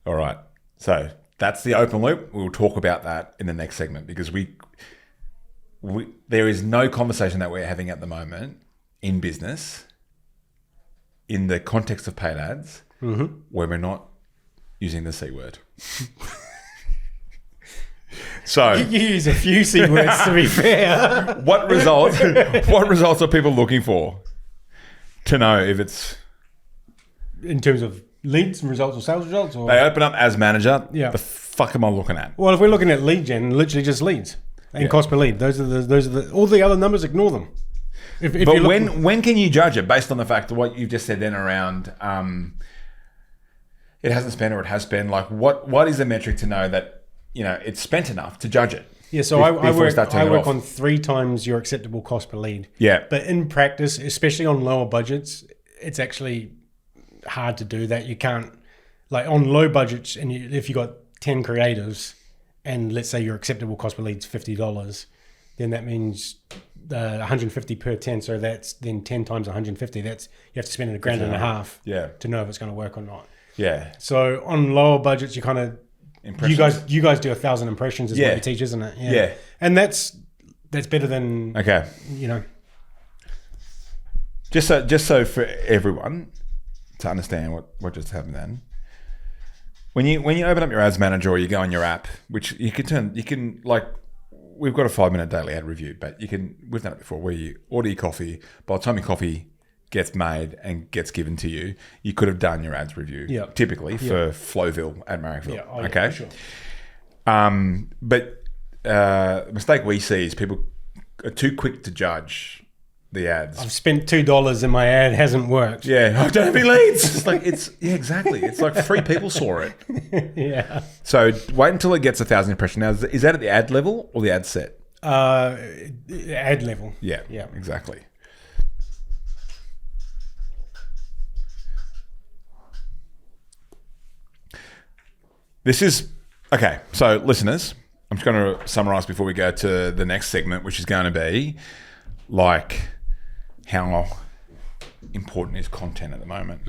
Speaker 1: All right. So that's the open loop. We'll talk about that in the next segment, because there is no conversation that we're having at the moment in business in the context of paid ads where we're not using the C word. So
Speaker 2: you use a few C words to be fair.
Speaker 1: What results are people looking for to know if it's
Speaker 2: in terms of leads and results or sales results? Or?
Speaker 1: They open up as manager.
Speaker 2: Yeah.
Speaker 1: The fuck am I looking at?
Speaker 2: Well, if we're looking at lead gen, literally just leads and cost per lead. Those are the all the other numbers. Ignore them.
Speaker 1: But when can you judge it based on the fact that what you've just said then around it hasn't spent or it has spent? Like what is the metric to know that it's spent enough to judge it?
Speaker 2: Yeah, so I work on 3 times your acceptable cost per lead.
Speaker 1: Yeah,
Speaker 2: but in practice, especially on lower budgets, it's actually hard to do that. You can't, like on low budgets, and if you got 10 creatives, and let's say your acceptable cost per lead is $50, then that means 150 per 10. So that's then 10 times 150. That's you have to spend $1,500 to know if it's going to work or not.
Speaker 1: Yeah.
Speaker 2: So on lower budgets, you kind of you guys do 1,000 impressions is what you teach, isn't it?
Speaker 1: Yeah.
Speaker 2: And that's better than
Speaker 1: Just so for everyone to understand what just happened then. When you open up your ads manager or you go on your app, which you can we've got a 5-minute daily ad review, but we've done it before where you order your coffee. By the time your coffee gets made and gets given to you, you could have done your ads review typically for Flowville at Marrickville.
Speaker 2: Yeah,
Speaker 1: okay.
Speaker 2: Sure.
Speaker 1: But the mistake we see is people are too quick to judge the ads.
Speaker 2: I've spent $2 and my ad hasn't worked.
Speaker 1: Yeah, I don't have any leads. Exactly. It's like 3 people saw it.
Speaker 2: Yeah.
Speaker 1: So wait until it gets 1,000 impressions. Now, is that at the ad level or the ad set?
Speaker 2: Ad level.
Speaker 1: Yeah. Exactly. This is okay. So listeners, I'm just going to summarize before we go to the next segment, which is going to be like how important is content at the moment.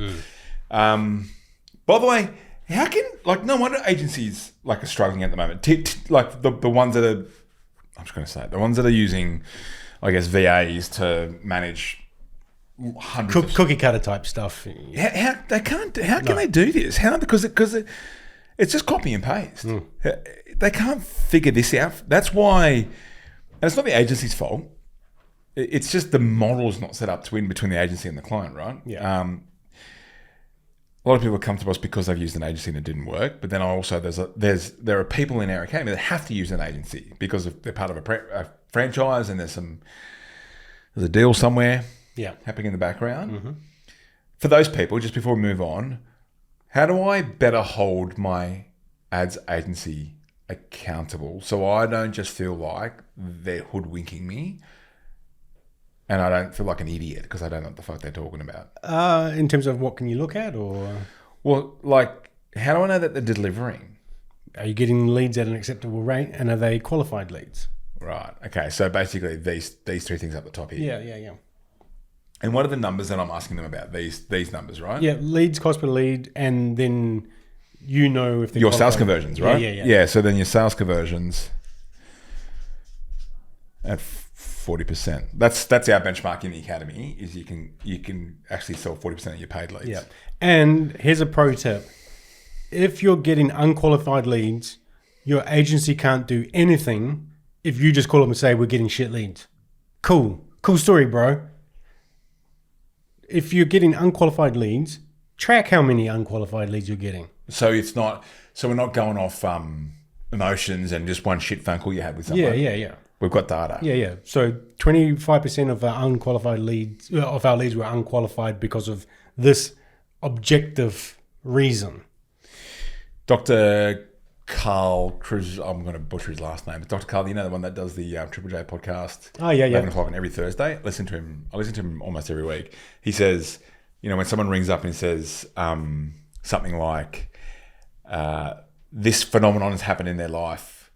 Speaker 1: By the way, How can, like, no wonder agencies like are struggling at the moment. Like the ones that are, I'm just going to say it, the ones that are using, I guess, VAs to manage hundreds of
Speaker 2: cookie cutter type stuff.
Speaker 1: How they can't? How can they do this? How? Because it's just copy and paste. They can't figure this out. That's why, and it's not the agency's fault. It's just the model's not set up to win between the agency and the client, right?
Speaker 2: Yeah.
Speaker 1: A lot of people come to us because they've used an agency and it didn't work. But then also there are people in our academy that have to use an agency because they're part of a franchise and there's a deal somewhere happening in the background. Mm-hmm. For those people, just before we move on, how do I better hold my ads agency accountable so I don't just feel like they're hoodwinking me? And I don't feel like an idiot because I don't know what the fuck they're talking about.
Speaker 2: In terms of what can you look at, or?
Speaker 1: Well, like, how do I know that they're delivering?
Speaker 2: Are you getting leads at an acceptable rate, and are they qualified leads?
Speaker 1: Right. Okay. So basically, these three things up the top here.
Speaker 2: Yeah.
Speaker 1: And what are the numbers that I'm asking them about? These numbers, right?
Speaker 2: Yeah, leads, cost per lead, and then you know if they're
Speaker 1: your
Speaker 2: qualified.
Speaker 1: Sales conversions, right?
Speaker 2: Yeah.
Speaker 1: So then your sales conversions at 40%. That's our benchmark in the academy. Is you can actually sell 40% of your paid leads.
Speaker 2: Yeah. And here's a pro tip: if you're getting unqualified leads, your agency can't do anything if you just call them and say we're getting shit leads. Cool story, bro. If you're getting unqualified leads, track how many unqualified leads you're getting.
Speaker 1: So we're not going off emotions and just one shit phone call you had with someone.
Speaker 2: Yeah.
Speaker 1: We've got data.
Speaker 2: Yeah. So 25% of our unqualified leads, of our leads were unqualified because of this objective reason.
Speaker 1: Dr. Carl Cruz, I'm going to butcher his last name. But Dr. Carl, you know, the one that does the Triple J podcast.
Speaker 2: Oh, yeah.
Speaker 1: 11 o'clock on every Thursday. I listen to him almost every week. He says, you know, when someone rings up and he says something like, this phenomenon has happened in their life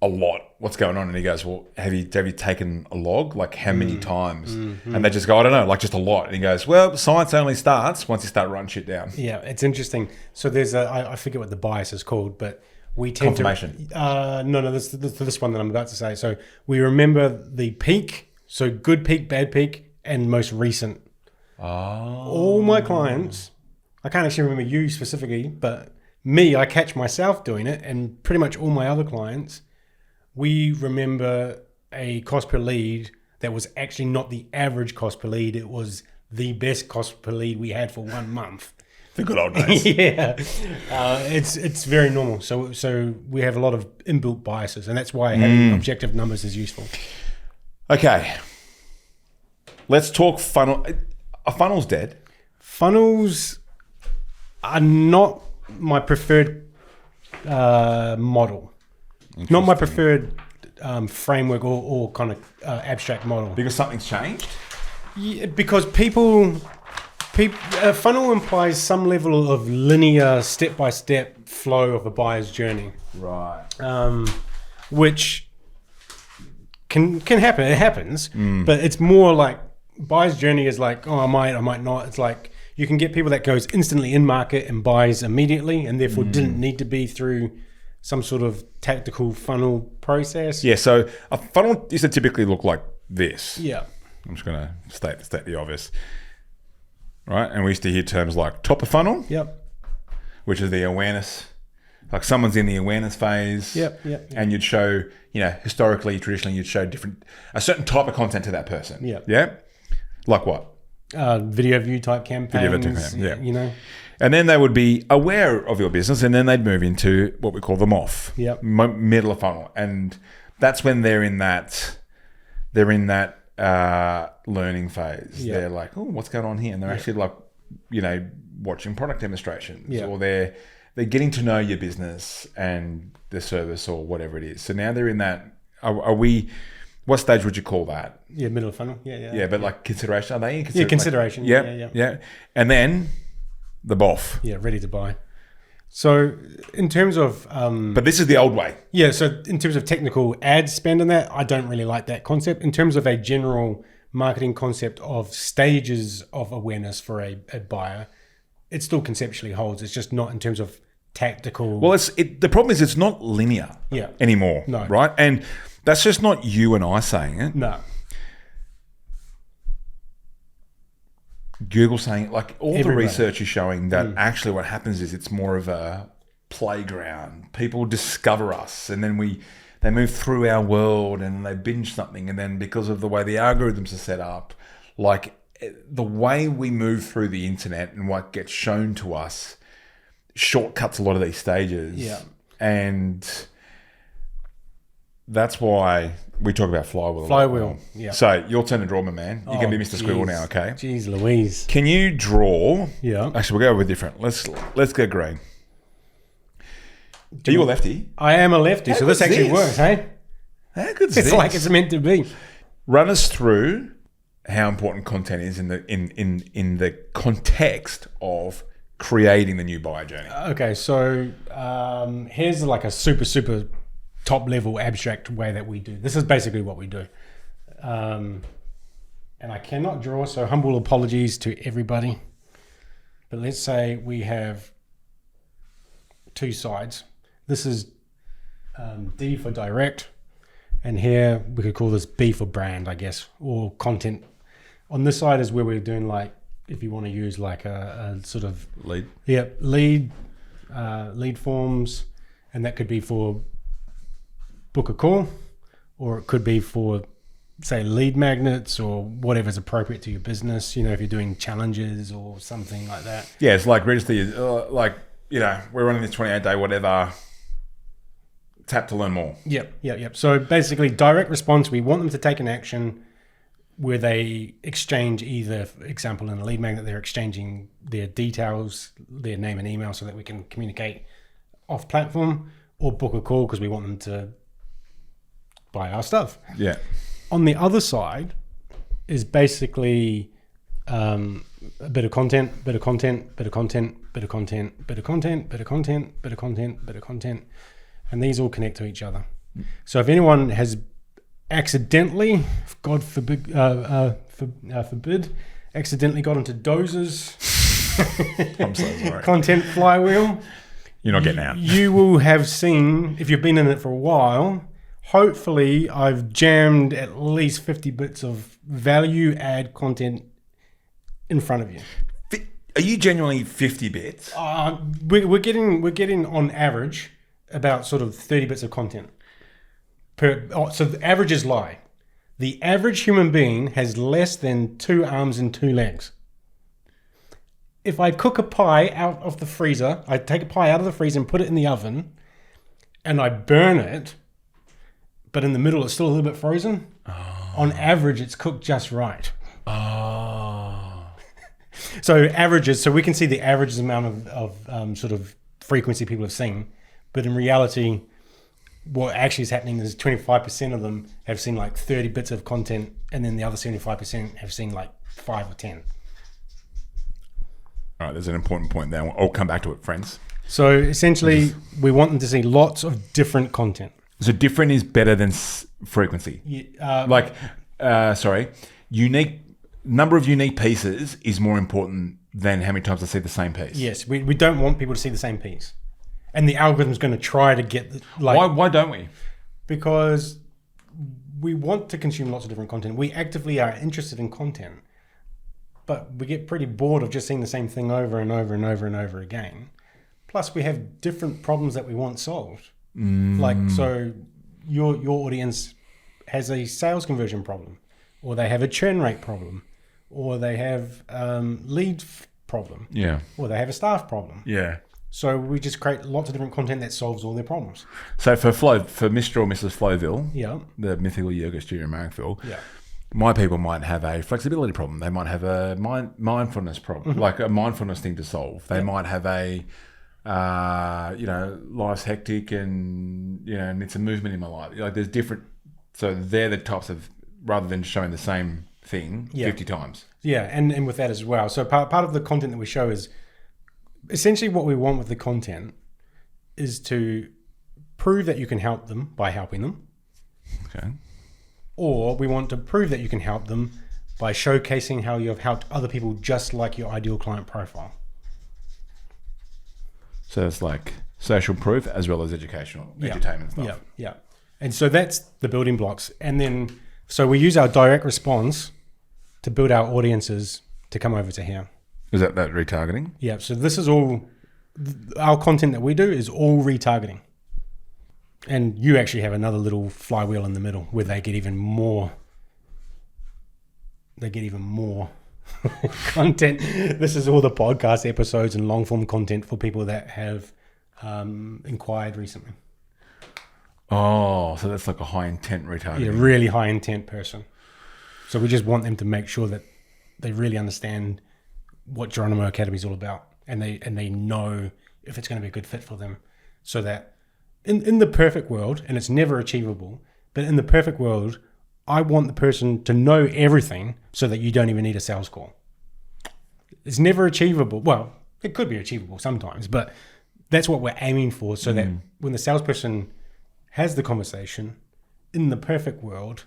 Speaker 1: a lot. What's going on? And he goes, well, have you taken a log? Like how many times? Mm-hmm. And they just go, I don't know, like just a lot. And he goes, well, science only starts once you start writing shit down.
Speaker 2: Yeah, it's interesting. So there's I forget what the bias is called, but we tend
Speaker 1: confirmation.
Speaker 2: No, this one that I'm about to say. So we remember the peak, so good peak, bad peak, and most recent.
Speaker 1: Oh.
Speaker 2: All my clients, I can't actually remember you specifically, but me, I catch myself doing it, and pretty much all my other clients, we remember a cost per lead that was actually not the average cost per lead. It was the best cost per lead we had for 1 month.
Speaker 1: The good old days.
Speaker 2: Yeah. It's very normal. So we have a lot of inbuilt biases, and that's why having objective numbers is useful.
Speaker 1: Okay. Let's talk funnel. Are funnels dead?
Speaker 2: Funnels are not my preferred model. Not my preferred framework or kind of abstract model.
Speaker 1: Because something's changed?
Speaker 2: Yeah, because people funnel implies some level of linear step-by-step flow of a buyer's journey.
Speaker 1: Right.
Speaker 2: Which can happen. It happens. But it's more like buyer's journey is like, oh, I might not. It's like you can get people that goes instantly in market and buys immediately and therefore didn't need to be through some sort of tactical funnel process.
Speaker 1: Yeah, so a funnel used to typically look like this.
Speaker 2: Yeah.
Speaker 1: I'm just going to state the obvious. Right? And we used to hear terms like top of funnel.
Speaker 2: Yep.
Speaker 1: Which is the awareness. Like someone's in the awareness phase.
Speaker 2: Yep.
Speaker 1: And you'd show, historically, traditionally, you'd show a certain type of content to that person.
Speaker 2: Yeah.
Speaker 1: Yeah? Like what?
Speaker 2: Video view type campaigns.
Speaker 1: Yeah. And then they would be aware of your business, and then they'd move into what we call them off.
Speaker 2: Yep.
Speaker 1: Middle of funnel. And that's when they're in that learning phase.
Speaker 2: Yep.
Speaker 1: They're like, oh, what's going on here? And they're actually like, watching product demonstrations.
Speaker 2: Yep.
Speaker 1: Or they're getting to know your business and the service or whatever it is. So now they're in that, what stage would you call that?
Speaker 2: Yeah, middle of funnel. Yeah.
Speaker 1: Yeah, but like consideration, are they in
Speaker 2: consideration?
Speaker 1: Yeah. And then the BOF.
Speaker 2: Yeah, ready to buy. So in terms of...
Speaker 1: but this is the old way.
Speaker 2: Yeah, so in terms of technical ad spend on that, I don't really like that concept. In terms of a general marketing concept of stages of awareness for a buyer, it still conceptually holds. It's just not in terms of tactical.
Speaker 1: Well, the problem is it's not linear anymore, right? And that's just not you and I saying it.
Speaker 2: No.
Speaker 1: Google saying it. Like all the research is showing that actually what happens is it's more of a playground. People discover us, and then they move through our world and they binge something, and then because of the way the algorithms are set up, like the way we move through the internet and what gets shown to us shortcuts a lot of these stages.
Speaker 2: Yeah.
Speaker 1: And that's why we talk about flywheel.
Speaker 2: Flywheel, yeah.
Speaker 1: So your turn to draw, my man. You can be Mr. Squirrel now, okay?
Speaker 2: Jeez Louise.
Speaker 1: Can you draw?
Speaker 2: Yeah.
Speaker 1: Actually, we'll go with different. Let's go green. Are you a lefty?
Speaker 2: I am a lefty, so this actually works, hey?
Speaker 1: How good's
Speaker 2: It's
Speaker 1: this?
Speaker 2: like it's meant to be.
Speaker 1: Run us through how important content is in the context of creating the new buyer journey.
Speaker 2: Okay, so here's like a super top level abstract way that we do. This is basically what we do. And I cannot draw, so humble apologies to everybody. But let's say we have two sides. This is D for direct, and here we could call this B for brand, I guess, or content. On this side is where we're doing, like, if you want to use like a sort of
Speaker 1: lead.
Speaker 2: Yeah, lead forms, and that could be for book a call, or it could be for, say, lead magnets or whatever's appropriate to your business. You know, if you're doing challenges or something like that.
Speaker 1: Yeah, it's like register, like, you know, we're running this 28-day whatever. Tap to learn more.
Speaker 2: Yep. So basically, direct response, we want them to take an action where they exchange either, for example, in a lead magnet, they're exchanging their details, their name and email, so that we can communicate off platform, or book a call because we want them to buy our stuff.
Speaker 1: Yeah.
Speaker 2: On the other side is basically a bit of content, and these all connect to each other. So if anyone has accidentally, God forbid, accidentally got into Doza's
Speaker 1: I'm so sorry.
Speaker 2: content flywheel,
Speaker 1: you're not getting out.
Speaker 2: You will have seen, if you've been in it for a while, hopefully I've jammed at least 50 bits of value add content in front of you.
Speaker 1: Are you genuinely 50 bits?
Speaker 2: We're getting on average about sort of 30 bits of content so the averages lie. The average human being has less than 2 arms and 2 legs. If I cook a pie out of the freezer, I take a pie out of the freezer and put it in the oven, and I burn it, but in the middle it's still a little bit frozen. On average, it's cooked just right. So averages, so we can see the average amount of sort of frequency people have seen, but in reality, what actually is happening is 25% of them have seen like 30 bits of content, and then the other 75% have seen like 5 or 10.
Speaker 1: All right, there's an important point there. I'll come back to it, friends.
Speaker 2: So essentially, we want them to see lots of different content.
Speaker 1: So different is better than frequency. Unique number of unique pieces is more important than how many times I see the same piece.
Speaker 2: Yes, we don't want people to see the same piece. And the algorithm's going to try to get...
Speaker 1: Why don't we?
Speaker 2: Because we want to consume lots of different content. We actively are interested in content. But we get pretty bored of just seeing the same thing over and over and over and over again. Plus, we have different problems that we want solved. So your audience has a sales conversion problem, or they have a churn rate problem, or they have lead problem, or they have a staff problem. So we just create lots of different content that solves all their problems.
Speaker 1: So for Mr. or Mrs. Flowville, the mythical yoga studio in Marrickville, my people might have a flexibility problem. They might have a mindfulness problem, like a mindfulness thing to solve. They might have a, life's hectic and, and it's a movement in my life. Like there's different, so they're the types of, rather than showing the same thing 50 times. Yeah,
Speaker 2: and with that as well. So part of the content that we show is, essentially what we want with the content is to prove that you can help them by helping them.
Speaker 1: Okay.
Speaker 2: Or we want to prove that you can help them by showcasing how you have helped other people just like your ideal client profile.
Speaker 1: So it's like social proof as well as educational, entertainment stuff.
Speaker 2: Yeah. And so that's the building blocks. And then, so we use our direct response to build our audiences to come over to here.
Speaker 1: Is that retargeting?
Speaker 2: Yeah. So this is all, our content that we do is all retargeting. And you actually have another little flywheel in the middle where they get even more content. This is all the podcast episodes and long form content for people that have inquired recently.
Speaker 1: Oh, so that's like a high intent retargeting.
Speaker 2: Yeah, really high intent person. So we just want them to make sure that they really understand what Geronimo Academy is all about, and they know if it's going to be a good fit for them. So that in the perfect world, and it's never achievable, but in the perfect world, I want the person to know everything so that you don't even need a sales call. It's never achievable. Well, it could be achievable sometimes, but that's what we're aiming for, so that when the salesperson has the conversation, in the perfect world,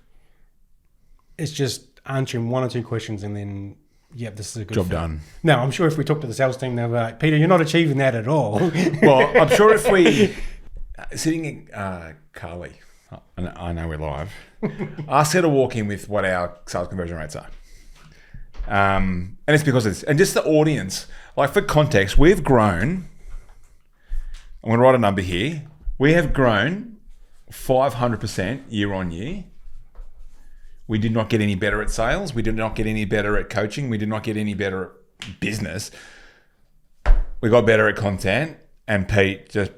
Speaker 2: it's just answering one or two questions and then, yeah, this is a good
Speaker 1: job
Speaker 2: fit.
Speaker 1: Done.
Speaker 2: Now, I'm sure if we talk to the sales team, they'll be like, Peter, you're not achieving that at all.
Speaker 1: Well, I'm sure if we, sitting in Carly, and I know we're live, ask her to walk in with what our sales conversion rates are. And it's because and just the audience, like for context, we've grown, I'm going to write a number here, we have grown 500% year on year. We did not get any better at sales. We did not get any better at coaching. We did not get any better at business. We got better at content, and Pete just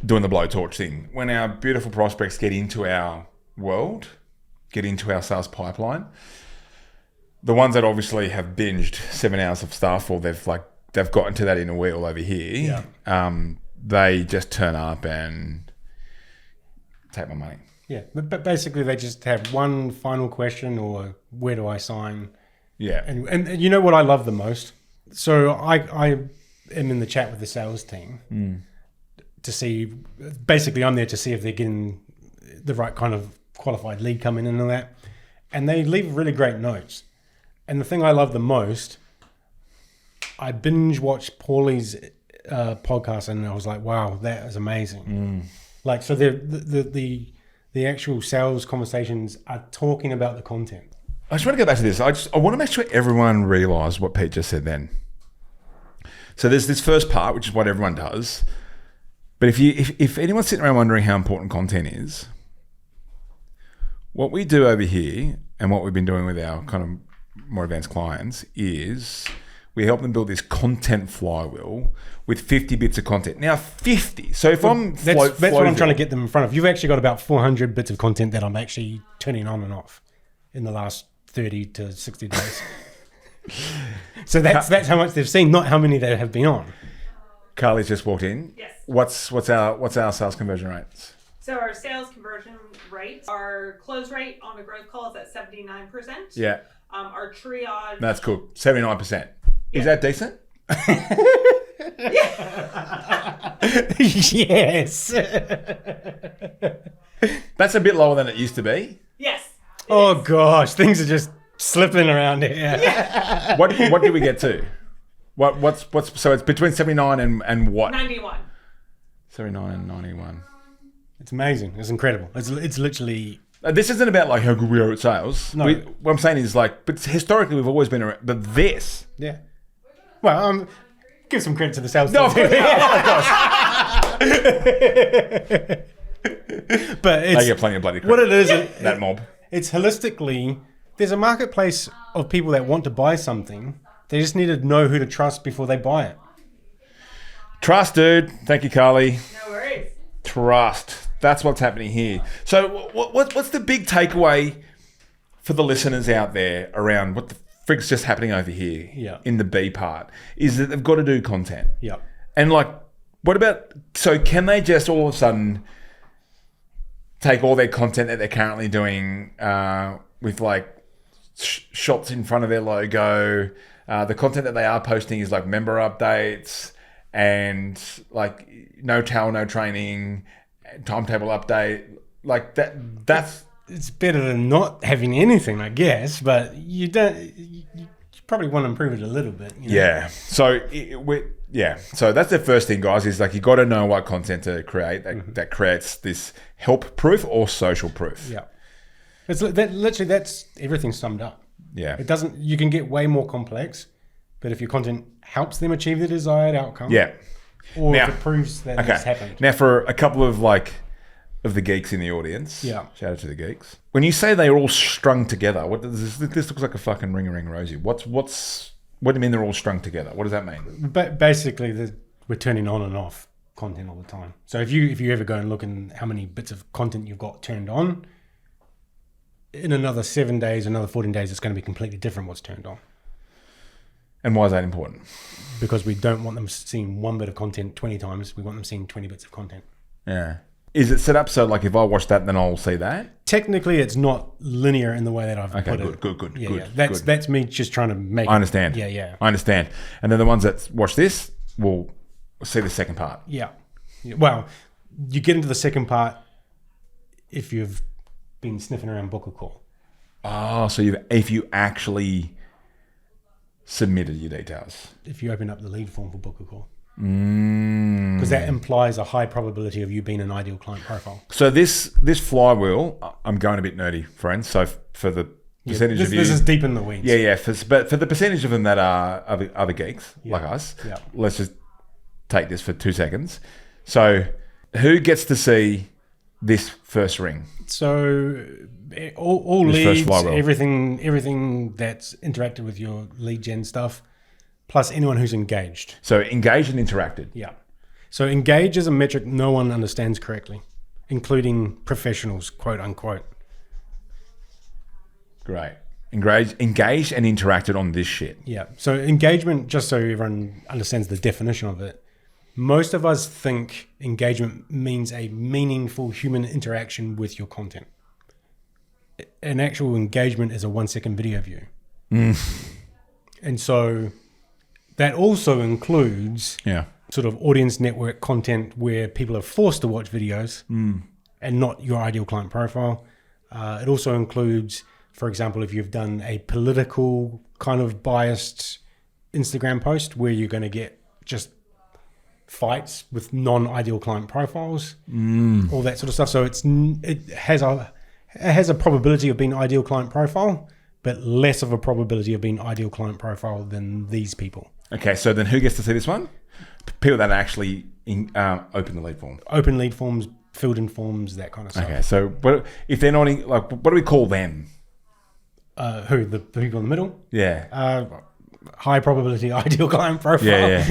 Speaker 1: doing the blowtorch thing. When our beautiful prospects get into our world, get into our sales pipeline, the ones that obviously have binged 7 hours of stuff, or they've gotten to that inner wheel over here, they just turn up and take my money.
Speaker 2: Yeah, but basically they just have one final question, or where do I sign?
Speaker 1: Yeah.
Speaker 2: And you know what I love the most? So I am in the chat with the sales team to see, basically I'm there to see if they're getting the right kind of qualified lead coming in and all that. And they leave really great notes. And the thing I love the most, I binge watched Paulie's podcast, and I was like, wow, that is amazing. Like, so the actual sales conversations are talking about the content.
Speaker 1: I just want to go back to this. I want to make sure everyone realised what Pete just said then. So there's this first part, which is what everyone does. But if anyone's sitting around wondering how important content is, what we do over here and what we've been doing with our kind of more advanced clients is we help them build this content flywheel with 50 bits of content. Now, 50. So if
Speaker 2: that's what I'm trying to get them in front of. You've actually got about 400 bits of content that I'm actually turning on and off in the last 30 to 60 days. So that's how much they've seen, not how many they have been on.
Speaker 1: Carly's just walked in.
Speaker 4: Yes.
Speaker 1: What's our sales conversion rates?
Speaker 4: So our sales conversion rates, our close rate on a growth call is at 79%.
Speaker 1: Yeah.
Speaker 4: Our triage.
Speaker 1: That's cool. 79%. Is that decent?
Speaker 2: Yes.
Speaker 1: That's a bit lower than it used to be.
Speaker 4: Yes.
Speaker 2: Oh gosh, things are just slipping around here.
Speaker 4: Yeah.
Speaker 1: What do we get to? What's so it's between 79 and what?
Speaker 4: 91.
Speaker 1: 79 and 91.
Speaker 2: It's amazing. It's incredible. It's literally.
Speaker 1: This isn't about like how good we are at sales.
Speaker 2: No.
Speaker 1: What I'm saying is like, but historically we've always been around. But this.
Speaker 2: Yeah. Well, give some credit to the sales
Speaker 1: No,
Speaker 2: team.
Speaker 1: of course.
Speaker 2: But
Speaker 1: They get plenty of bloody credit.
Speaker 2: what it is.
Speaker 1: That mob.
Speaker 2: It's holistically. There's a marketplace of people that want to buy something. They just need to know who to trust before they buy it.
Speaker 1: Trust, dude. Thank you, Carly.
Speaker 4: No worries.
Speaker 1: Trust. That's what's happening here. So what's the big takeaway for the listeners out there around what the frick's just happening over here in the B part is that they've got to do content.
Speaker 2: Yeah.
Speaker 1: And like, what about, so can they just all of a sudden take all their content that they're currently doing with like shots in front of their logo, the content that they are posting is like member updates and like no towel, no training, timetable update, like that's
Speaker 2: It's better than not having anything, I guess. But you probably want to improve it a little bit. You know?
Speaker 1: Yeah. So So that's the first thing, guys. Is like you got to know what content to create that creates this help proof or social proof.
Speaker 2: Yeah. It's literally that's everything summed up.
Speaker 1: Yeah.
Speaker 2: It doesn't. You can get way more complex, but if your content helps them achieve the desired outcome, or if it proves that it's happened.
Speaker 1: Now, for a couple of of the geeks in the audience, shout out to the geeks. When you say they're all strung together, what does this looks like a fucking ring rosy. What do you mean they're all strung together? What does that mean?
Speaker 2: But basically, we're turning on and off content all the time. So if you ever go and look in how many bits of content you've got turned on, in another 7 days, another 14 days, it's going to be completely different what's turned on.
Speaker 1: And why is that important?
Speaker 2: Because we don't want them seeing one bit of content 20 times. We want them seeing 20 bits of content.
Speaker 1: Yeah. Is it set up so like if I watch that, then I'll see that?
Speaker 2: Technically, it's not linear in the way that I've put it.
Speaker 1: Good.
Speaker 2: Yeah. That's me just trying to make
Speaker 1: I understand.
Speaker 2: Yeah.
Speaker 1: I understand. And then the ones that watch this will see the second part.
Speaker 2: Yeah. Well, you get into the second part if you've been sniffing around Book of Call.
Speaker 1: Oh, so if you actually submitted your details.
Speaker 2: If you open up the lead form for Book of Call. Because that implies a high probability of you being an ideal client profile.
Speaker 1: So this flywheel, I'm going a bit nerdy, friends. So for the percentage of you,
Speaker 2: this is deep in the weeds.
Speaker 1: Yeah. But for the percentage of them that are other geeks like us, let's just take this for 2 seconds. So who gets to see this first ring?
Speaker 2: So all leads, everything that's interacted with your lead gen stuff. Plus anyone who's engaged.
Speaker 1: So engaged and interacted.
Speaker 2: Yeah. So engage is a metric no one understands correctly, including professionals, quote unquote.
Speaker 1: Great. Engaged and interacted on this shit.
Speaker 2: Yeah. So engagement, just so everyone understands the definition of it, most of us think engagement means a meaningful human interaction with your content. An actual engagement is a 1 second video view. And so that also includes sort of audience network content where people are forced to watch videos and not your ideal client profile. It also includes, for example, if you've done a political kind of biased Instagram post where you're going to get just fights with non-ideal client profiles, all that sort of stuff. So it has a probability of being ideal client profile, but less of a probability of being ideal client profile than these people.
Speaker 1: Okay, so then who gets to see this one? People that actually open the lead form.
Speaker 2: Open lead forms, filled in forms, that kind of stuff.
Speaker 1: Okay, so if they're not what do we call them?
Speaker 2: Who? The people in the middle?
Speaker 1: Yeah.
Speaker 2: High probability ideal client profile.
Speaker 1: Yeah.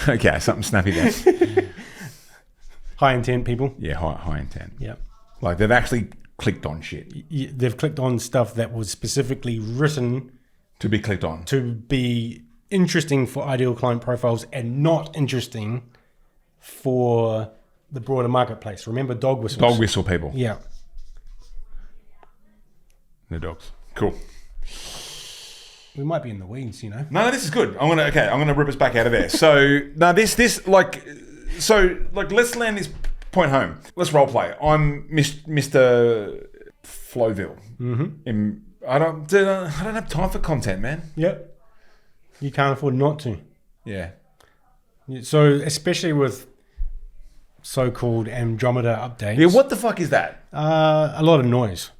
Speaker 1: Okay, something snappy there.
Speaker 2: High intent people.
Speaker 1: Yeah, high intent.
Speaker 2: Yeah.
Speaker 1: Like they've actually clicked on shit.
Speaker 2: They've clicked on stuff that was specifically written
Speaker 1: to be clicked on.
Speaker 2: To be interesting for ideal client profiles and not interesting for the broader marketplace. Remember dog whistles?
Speaker 1: Dog whistle people.
Speaker 2: Yeah.
Speaker 1: The dogs. Cool.
Speaker 2: We might be in the weeds, you know.
Speaker 1: No, this is good. I'm gonna rip us back out of there. So let's land this point home. Let's role play. I'm Mr. Flowville. Mm-hmm. I don't have time for content, man.
Speaker 2: Yep. You can't afford not to.
Speaker 1: Yeah.
Speaker 2: So especially with so-called Andromeda updates.
Speaker 1: Yeah. What the fuck is that?
Speaker 2: A lot of noise.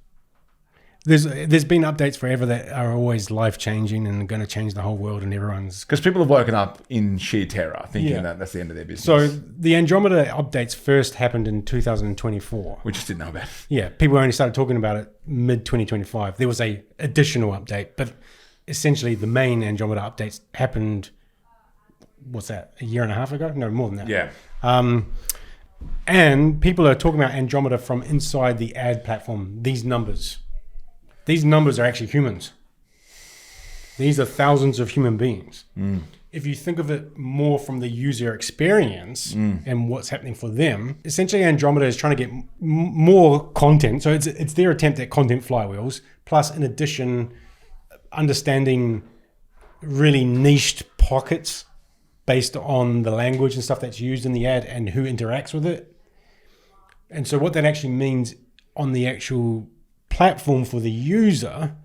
Speaker 2: There's been updates forever that are always life-changing and going to change the whole world and everyone's...
Speaker 1: Because people have woken up in sheer terror thinking that that's the end of their business.
Speaker 2: So the Andromeda updates first happened in 2024.
Speaker 1: We just didn't know about it.
Speaker 2: Yeah, people only started talking about it mid-2025. There was a additional update, but essentially the main Andromeda updates happened, what's that, a year and a half ago? No, more than that.
Speaker 1: Yeah.
Speaker 2: And people are talking about Andromeda from inside the ad platform. These numbers are actually humans. These are thousands of human beings. If you think of it more from the user experience and what's happening for them, essentially Andromeda is trying to get more content. So it's their attempt at content flywheels, plus in addition, understanding really niched pockets based on the language and stuff that's used in the ad and who interacts with it. And so what that actually means on the actual platform for the user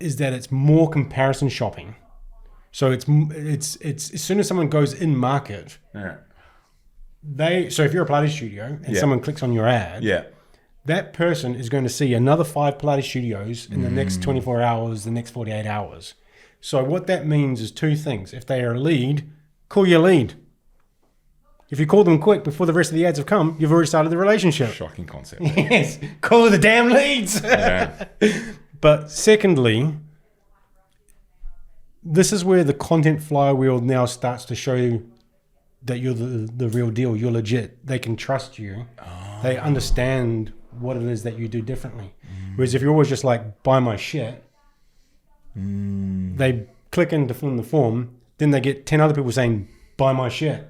Speaker 2: is that it's more comparison shopping. So it's as soon as someone goes in market, so if you're a Pilates studio and someone clicks on your ad, that person is going to see another 5 Pilates studios in the next 24 hours, the next 48 hours. So what that means is 2 things. If they are a lead, call your lead. If you call them quick before the rest of the ads have come, you've already started the relationship.
Speaker 1: Shocking concept.
Speaker 2: Yes, call the damn leads.
Speaker 1: Yeah.
Speaker 2: But secondly, this is where the content flywheel now starts to show you that you're the real deal. You're legit. They can trust you. Oh. They understand what it is that you do differently. Whereas if you're always just like, buy my shit, they click in to fill in the form, then they get 10 other people saying, buy my shit.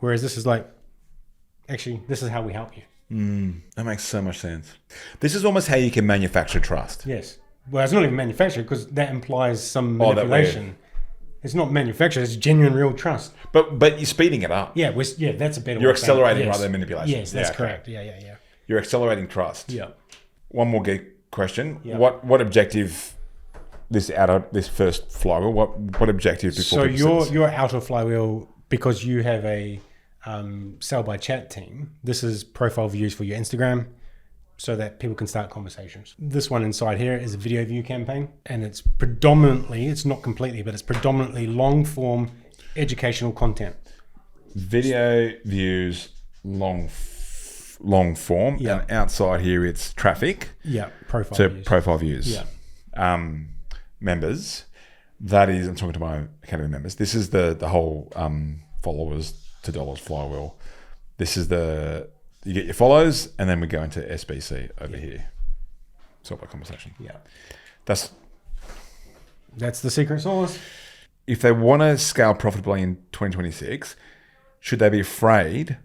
Speaker 2: Whereas this is like, actually, this is how we help you.
Speaker 1: That makes so much sense. This is almost how you can manufacture trust.
Speaker 2: Yes. Well, it's not even manufactured because that implies some manipulation. It's not manufactured. It's genuine, real trust.
Speaker 1: But you're speeding it up.
Speaker 2: Yeah, that's a better.
Speaker 1: You're accelerating rather than manipulation.
Speaker 2: Yes, that's correct. Yeah.
Speaker 1: You're accelerating trust.
Speaker 2: Yeah.
Speaker 1: One more geek question.
Speaker 2: Yeah.
Speaker 1: What objective out of this first flywheel? What objective before?
Speaker 2: So you're out of flywheel because you have a sell by chat team. This is profile views for your Instagram, so that people can start conversations. This one inside here is a video view campaign, and it's not completely, but it's predominantly long form educational content.
Speaker 1: Video views, long form, and outside here it's traffic.
Speaker 2: Yeah,
Speaker 1: profile views.
Speaker 2: Yeah.
Speaker 1: Members. That is, I'm talking to my Academy members. This is the whole followers to dollars flywheel. This is you get your follows, and then we go into SBC over here. Solve that conversation.
Speaker 2: Yeah.
Speaker 1: That's
Speaker 2: the secret sauce.
Speaker 1: If they want to scale profitably in 2026, should they be afraid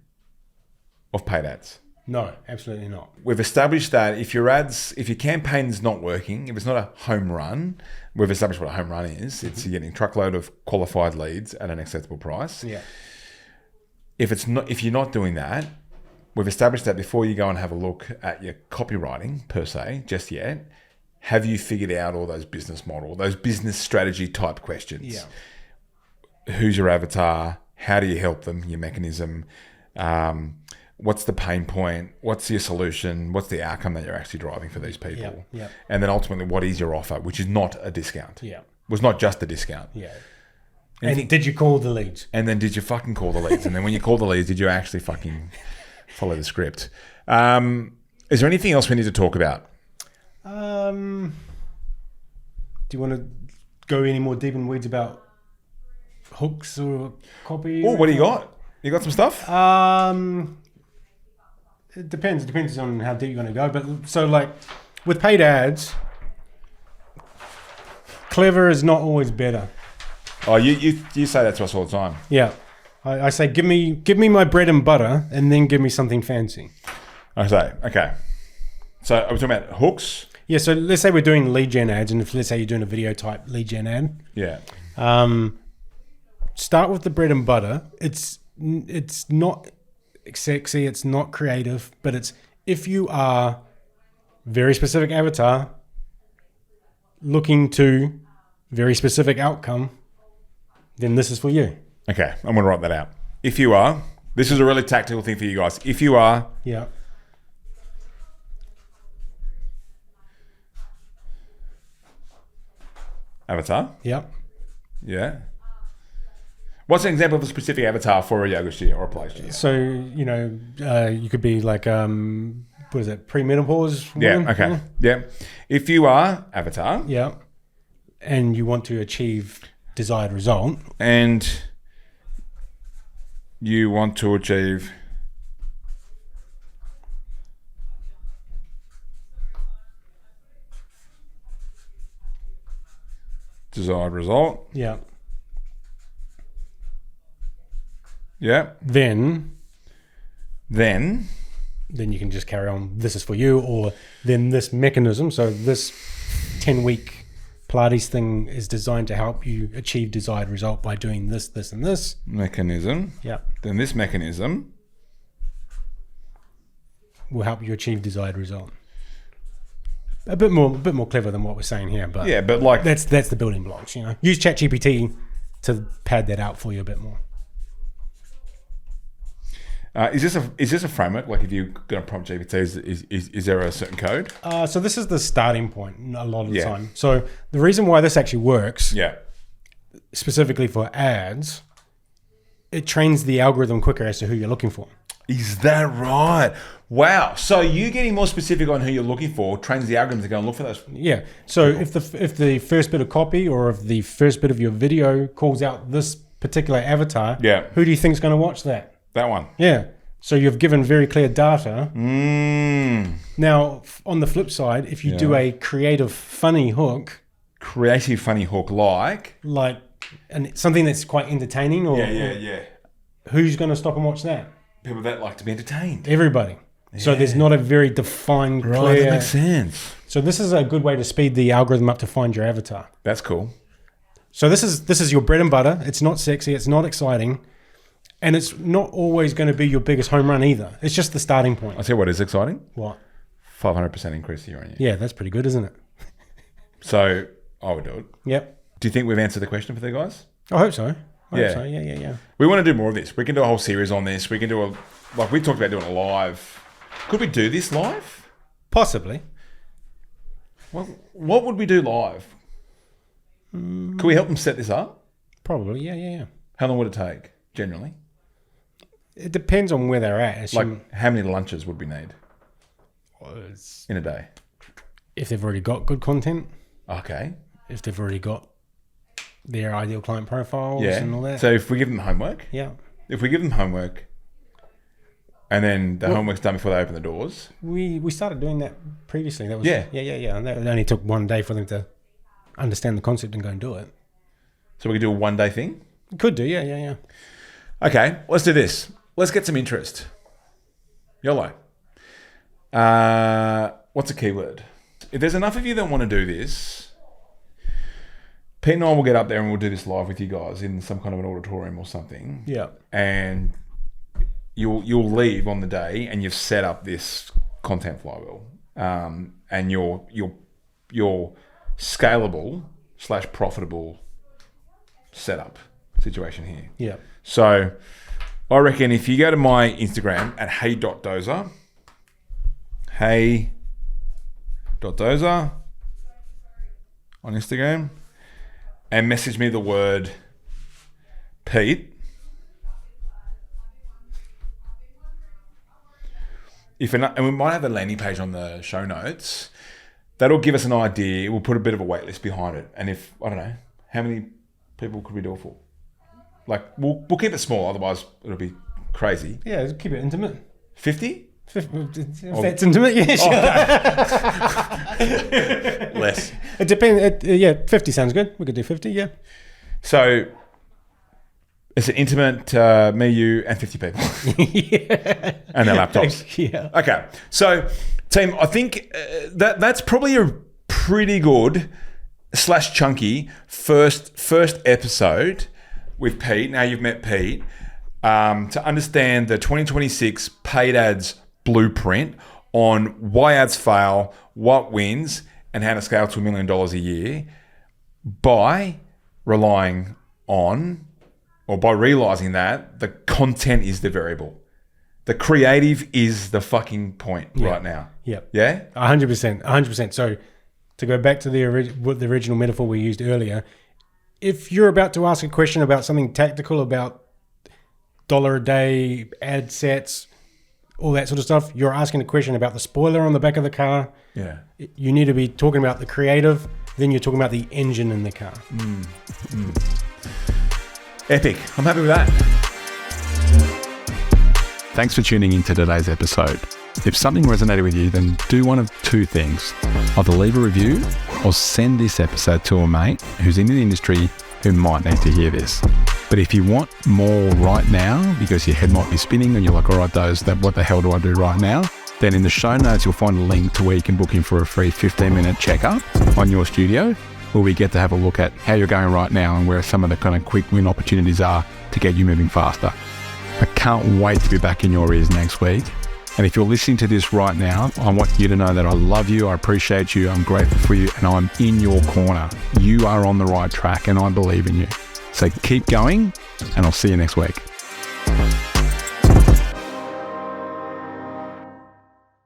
Speaker 1: of paid ads?
Speaker 2: No, absolutely not.
Speaker 1: We've established that if your campaign's not working, if it's not a home run, we've established what a home run is. It's you're getting a truckload of qualified leads at an acceptable price.
Speaker 2: Yeah.
Speaker 1: If you're not doing that, we've established that before you go and have a look at your copywriting per se, just yet, have you figured out all those business model, those business strategy type questions?
Speaker 2: Yeah.
Speaker 1: Who's your avatar? How do you help them? Your mechanism? What's the pain point? What's your solution? What's the outcome that you're actually driving for these people?
Speaker 2: Yeah.
Speaker 1: And then ultimately, what is your offer, which is not a discount?
Speaker 2: Yeah.
Speaker 1: It was not just a discount.
Speaker 2: Yeah. And did you call the leads?
Speaker 1: And then did you fucking call the leads? And then when you call the leads, did you actually fucking follow the script? Is there anything else we need to talk about?
Speaker 2: Do you want to go any more deep in weeds about hooks or copy?
Speaker 1: Oh, what do you got? You got some stuff?
Speaker 2: It depends. It depends on how deep you want to go. But so like with paid ads, clever is not always better.
Speaker 1: Oh, you say that to us all the time.
Speaker 2: Yeah. I say, give me my bread and butter and then give me something fancy.
Speaker 1: Okay. So are we talking about hooks?
Speaker 2: Yeah, so let's say we're doing lead gen ads, and let's say you're doing a video type lead gen ad.
Speaker 1: Yeah.
Speaker 2: Start with the bread and butter. It's not sexy, it's not creative, but it's if you are very specific avatar looking to very specific outcome, then this is for you.
Speaker 1: Okay, I'm going to write that out. If you are, this is a really tactical thing for you guys. If you are,
Speaker 2: yeah,
Speaker 1: avatar,
Speaker 2: yeah.
Speaker 1: What's an example of a specific avatar for a yoga studio or a play studio?
Speaker 2: So you could be like what is it, premenopause woman?
Speaker 1: Yeah. Okay. Yeah. If you are avatar,
Speaker 2: yeah, and you want to achieve desired result,
Speaker 1: and you want to achieve desired result,
Speaker 2: yeah,
Speaker 1: then
Speaker 2: you can just carry on. This is for you, or then this mechanism. So this 10-week Pilates thing is designed to help you achieve desired result by doing this, this, and this
Speaker 1: mechanism.
Speaker 2: Yeah.
Speaker 1: Then this mechanism
Speaker 2: will help you achieve desired result. a bit more clever than what we're saying here. But
Speaker 1: yeah, but like
Speaker 2: that's the building blocks. Use ChatGPT to pad that out for you a bit more.
Speaker 1: Is this a framework? Like, if you're going to prompt GPT, is there a certain code?
Speaker 2: So this is the starting point a lot of the time. So the reason why this actually works, specifically for ads, it trains the algorithm quicker as to who you're looking for.
Speaker 1: Is that right? Wow. So you getting more specific on who you're looking for trains the algorithm to go and look for those.
Speaker 2: Yeah. So if the first bit of copy or if the first bit of your video calls out this particular avatar, who do you think is going to watch that?
Speaker 1: That one.
Speaker 2: Yeah. So you've given very clear data. Now, on the flip side, if you do a creative funny hook, like and something that's quite entertaining, or who's going to stop and watch that?
Speaker 1: People that like to be entertained.
Speaker 2: Everybody. Yeah. So there's not a very defined, clear.
Speaker 1: That makes sense.
Speaker 2: So this is a good way to speed the algorithm up to find your avatar.
Speaker 1: That's cool.
Speaker 2: So this is your bread and butter. It's not sexy. It's not exciting. And it's not always going to be your biggest home run either. It's just the starting point.
Speaker 1: I'll tell you what is exciting.
Speaker 2: What?
Speaker 1: 500% increase year on year.
Speaker 2: Yeah, that's pretty good, isn't it?
Speaker 1: So I would do it.
Speaker 2: Yep.
Speaker 1: Do you think we've answered the question for the guys?
Speaker 2: I hope so. Yeah.
Speaker 1: We want to do more of this. We can do a whole series on this. We can do we talked about doing it live. Could we do this live?
Speaker 2: Possibly.
Speaker 1: What would we do live? Could we help them set this up?
Speaker 2: Probably, yeah.
Speaker 1: How long would it take, generally?
Speaker 2: It depends on where they're at.
Speaker 1: How many lunches would we need in a day?
Speaker 2: If they've already got good content.
Speaker 1: Okay.
Speaker 2: If they've already got their ideal client profiles and all that.
Speaker 1: So if we give them homework.
Speaker 2: Yeah.
Speaker 1: If we give them homework and then the homework's done before they open the doors.
Speaker 2: We started doing that previously. That was
Speaker 1: Yeah.
Speaker 2: And that only took one day for them to understand the concept and go and do it.
Speaker 1: So we could do a one-day thing?
Speaker 2: Could do, yeah.
Speaker 1: Okay, let's do this. Let's get some interest. YOLO. What's a keyword? If there's enough of you that want to do this, Pete and I will get up there and we'll do this live with you guys in some kind of an auditorium or something.
Speaker 2: Yeah.
Speaker 1: And you'll leave on the day and you've set up this content flywheel. And your scalable / profitable setup situation here.
Speaker 2: Yeah.
Speaker 1: So I reckon if you go to my Instagram at hey.doza on Instagram and message me the word Pete, and we might have a landing page on the show notes, that'll give us an idea. We'll put a bit of a wait list behind it. And if, I don't know, how many people could we do it for? Like, we'll keep it small, otherwise it'll be crazy.
Speaker 2: Yeah, keep it intimate.
Speaker 1: 50?
Speaker 2: If that's intimate, yeah, sure.
Speaker 1: Less.
Speaker 2: It depends. 50 sounds good. We could do 50, yeah.
Speaker 1: So, it's an intimate, me, you, and 50 people.
Speaker 2: Yeah.
Speaker 1: And their laptops.
Speaker 2: Yeah.
Speaker 1: Okay. So, team, I think that's probably a pretty good / chunky first episode with Pete. Now you've met Pete. To understand the 2026 paid ads blueprint on why ads fail, what wins, and how to scale to $1 million a year by relying on, or by realizing that the content is the variable. The creative is the fucking point right now.
Speaker 2: Yep.
Speaker 1: Yeah?
Speaker 2: 100%. So to go back to the original metaphor we used earlier, if you're about to ask a question about something tactical, about $1 a day, ad sets, all that sort of stuff, you're asking a question about the spoiler on the back of the car.
Speaker 1: Yeah.
Speaker 2: You need to be talking about the creative, then you're talking about the engine in the car.
Speaker 1: Epic. I'm happy with that.
Speaker 5: Thanks for tuning in to today's episode. If something resonated with you, then do one of two things. Either leave a review or send this episode to a mate who's in the industry who might need to hear this. But if you want more right now, because your head might be spinning and you're like, all right, what the hell do I do right now? Then in the show notes, you'll find a link to where you can book in for a free 15-minute checkup on your studio, where we get to have a look at how you're going right now and where some of the kind of quick win opportunities are to get you moving faster. I can't wait to be back in your ears next week. And if you're listening to this right now, I want you to know that I love you, I appreciate you, I'm grateful for you, and I'm in your corner. You are on the right track and I believe in you. So keep going, and I'll see you next week.